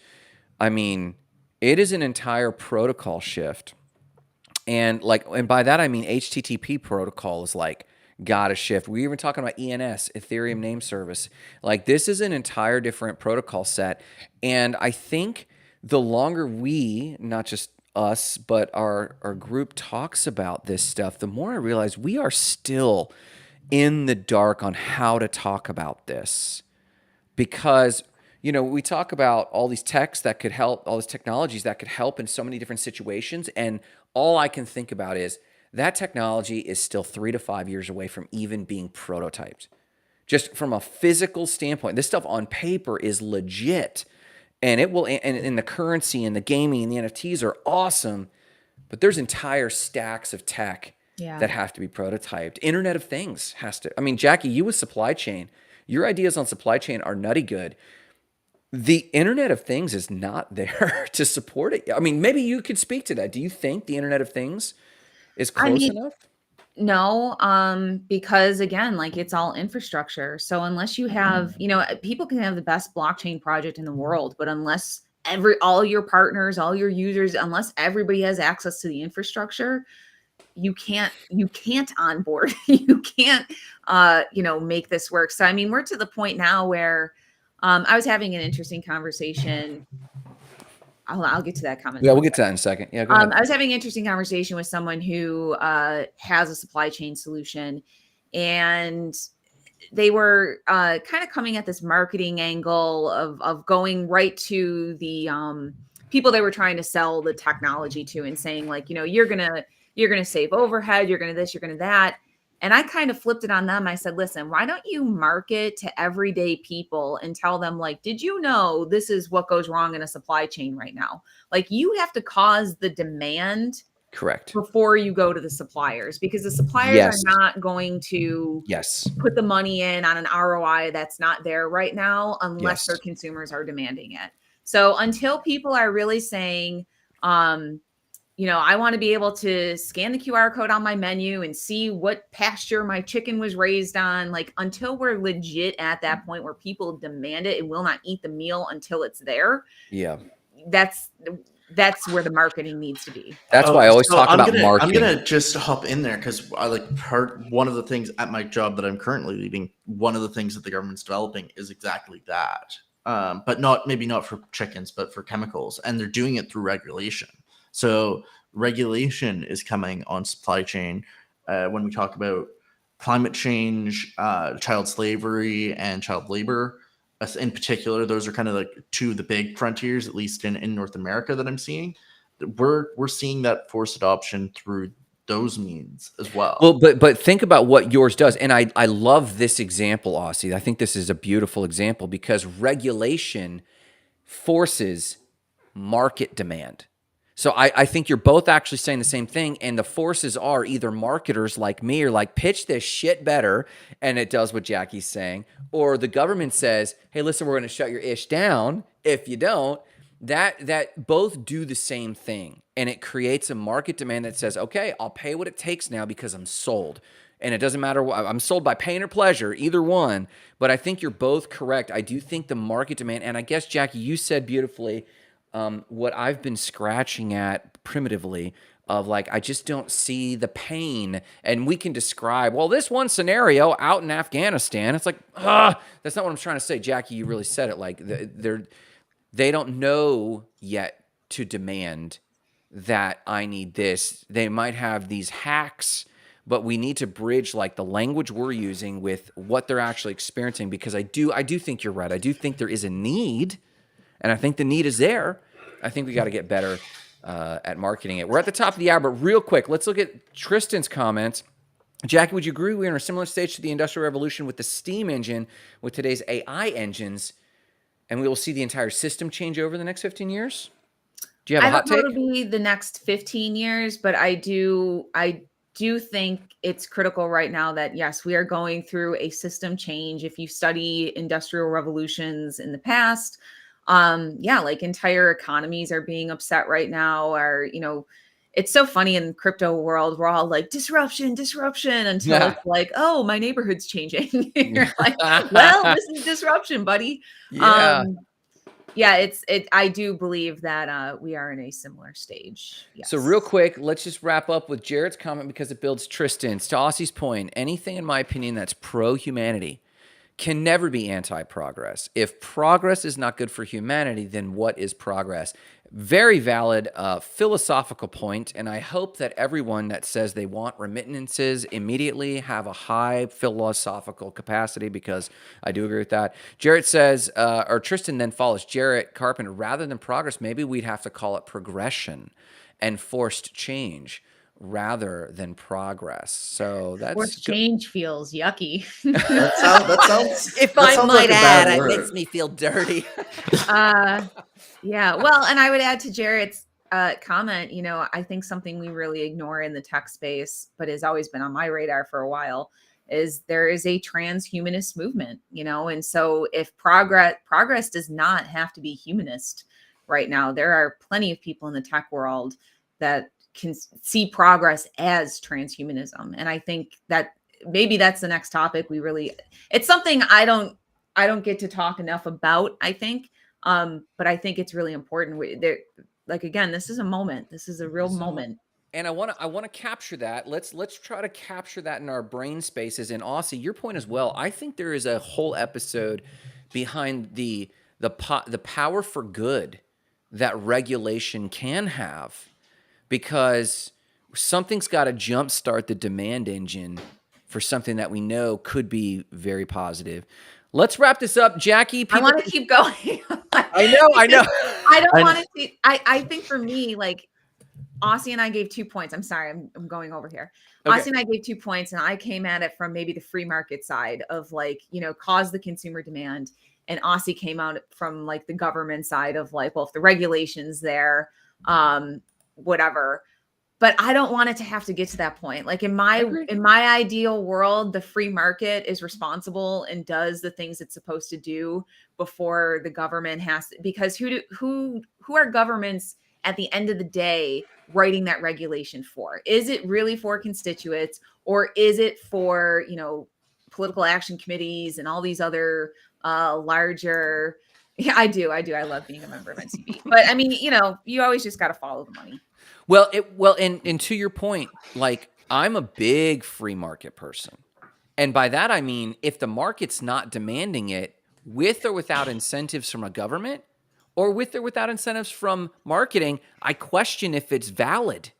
I mean, it is an entire protocol shift. And by that I mean HTTP protocol is gotta shift. We're even talking about ENS, Ethereum Name Service. This is an entire different protocol set. And I think the longer we, not just us, but our group talks about this stuff, the more I realize we are still in the dark on how to talk about this. Because we talk about all these techs that could help, all these technologies that could help in so many different situations. And all I can think about is that technology is still 3 to 5 years away from even being prototyped. Just from a physical standpoint, this stuff on paper is legit. And it will, and the currency and the gaming and the NFTs are awesome. But there's entire stacks of tech that have to be prototyped. Internet of Things has to. I mean, Jackie, you with supply chain, your ideas on supply chain are nutty good. The Internet of Things is not there to support it. I mean, maybe you could speak to that. Do you think the Internet of Things is close enough? No, because again, it's all infrastructure. So unless you have, people can have the best blockchain project in the world, but unless all your partners, all your users, unless everybody has access to the infrastructure, you can't onboard. You can't, make this work. So, I mean, we're to the point now where I was having an interesting conversation. I'll get to that comment. Yeah, we'll get to that in a second. Yeah, go ahead. I was having an interesting conversation with someone who has a supply chain solution, and they were kind of coming at this marketing angle of going right to the people they were trying to sell the technology to and saying you're gonna save overhead, you're gonna this, you're gonna that. And I kind of flipped it on them. I said, listen, why don't you market to everyday people and tell them, did you know this is what goes wrong in a supply chain right now? You have to cause the demand Correct before you go to the suppliers, because the suppliers are not going to put the money in on an ROI that's not there right now unless their consumers are demanding it. So until people are really saying, I want to be able to scan the QR code on my menu and see what pasture my chicken was raised on. Until we're legit at that point where people demand it and will not eat the meal until it's there. Yeah. That's where the marketing needs to be. That's why I always talk about marketing. I'm gonna just hop in there because I one of the things at my job that I'm currently leading. One of the things that the government's developing is exactly that, but maybe not for chickens, but for chemicals, and they're doing it through regulation. So regulation is coming on supply chain when we talk about climate change, child slavery, and child labor. In particular, those are kind of two of the big frontiers, at least in North America, that I'm seeing. we're seeing that forced adoption through those means as well. Well, but think about what yours does. And I love this example, Aussie. I think this is a beautiful example because regulation forces market demand. So I think you're both actually saying the same thing. And the forces are either marketers like me or like pitch this shit better, and it does what Jackie's saying, or the government says, hey, listen, we're going to shut your ish down if you don't. That both do the same thing. And it creates a market demand that says, okay, I'll pay what it takes now because I'm sold. And it doesn't matter what I'm sold by pain or pleasure, either one. But I think you're both correct. I do think the market demand, and I guess, Jackie, you said beautifully what I've been scratching at primitively of like, I just don't see the pain. And we can describe, well, this one scenario out in Afghanistan, it's like, that's not what I'm trying to say. Jackie, you really said it. Like they don't know yet to demand that I need this. They might have these hacks, but we need to bridge like the language we're using with what they're actually experiencing, because I do think you're right. I do think there is a need, and I think the need is there. I think we got to get better at marketing it. We're at the top of the hour, but real quick, let's look at Tristan's comments. Jackie, would you agree we're in a similar stage to the Industrial Revolution with the steam engine with today's AI engines, and we will see the entire system change over the next 15 years? Do you have a hot take? I don't know it'll be the next 15 years, but I do think it's critical right now that, yes, we are going through a system change. If you study industrial revolutions in the past, like entire economies are being upset right now. It's so funny in the crypto world, we're all like disruption until it's like, oh, my neighborhood's changing. You're like, well, this is disruption, buddy. Yeah. I do believe that we are in a similar stage. Yes. So real quick, let's just wrap up with Jared's comment because it builds Tristan's. To Aussie's point, anything in my opinion that's pro-humanity can never be anti-progress. If progress is not good for humanity, then what is progress? Very valid philosophical point, and I hope that everyone that says they want remittances immediately have a high philosophical capacity, because I do agree with that. Jarrett says, or Tristan then follows Jarrett Carpenter, rather than progress, maybe we'd have to call it progression and forced change rather than progress. So that's forced change feels yucky. That sounds. If that I sounds might like a add, bad it word. makes me feel dirty. Yeah. Well, and I would add to Jarrett's comment, I think something we really ignore in the tech space, but has always been on my radar for a while, is there is a transhumanist movement, and so if progress does not have to be humanist right now. There are plenty of people in the tech world that can see progress as transhumanism. And I think that maybe that's the next topic. It's something I don't get to talk enough about, I think. But I think it's really important. Again, this is a moment. This is a real moment. And I want to capture that. Let's try to capture that in our brain spaces. And Aussie, your point as well. I think there is a whole episode behind the power for good that regulation can have, because something's got to jumpstart the demand engine for something that we know could be very positive. Let's wrap this up, Jackie. I want to keep going. I know. I don't want to see. I think for me, like, Aussie and I gave 2 points. I'm sorry, I'm going over here. Okay. Aussie and I gave 2 points, and I came at it from maybe the free market side of cause the consumer demand. And Aussie came out from like the government side of like, well, if the regulations there, whatever. But I don't want it to have to get to that point. Like in my ideal world, the free market is responsible and does the things it's supposed to do before the government has to, because who are governments at the end of the day writing that regulation for? Is it really for constituents, or is it for, political action committees and all these other larger? Yeah, I do. I love being a member of NCB. But I mean, you always just got to follow the money. Well, and to your point, like, I'm a big free market person. And by that, I mean, if the market's not demanding it, with or without incentives from a government, or with or without incentives from marketing, I question if it's valid.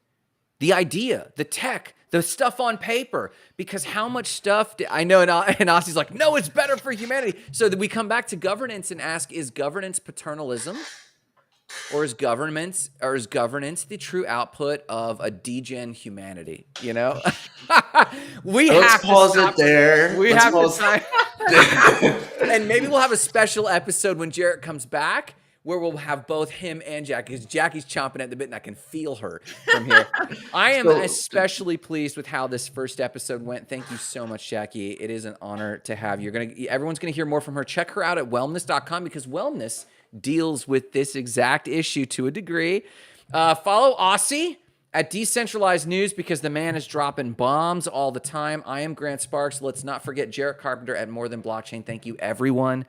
The idea, the tech, the stuff on paper, because how much stuff I know, and Aussie's like, no, it's better for humanity. So that we come back to governance and ask, is governance paternalism? Or is governance the true output of a degen humanity? You know, Let's pause it there. We Let's have pause. to sign. And maybe we'll have a special episode when Jarrett comes back where we'll have both him and Jackie, because Jackie's chomping at the bit and I can feel her from here. I am especially pleased with how this first episode went. Thank you so much, Jackie. It is an honor to have you. Everyone's going to hear more from her. Check her out at wellness.com, because wellness deals with this exact issue to a degree. Follow Aussie at Decentralized News, because the man is dropping bombs all the time. I am Grant Sparks. Let's not forget Jarrett Carpenter at More Than Blockchain. Thank you, everyone.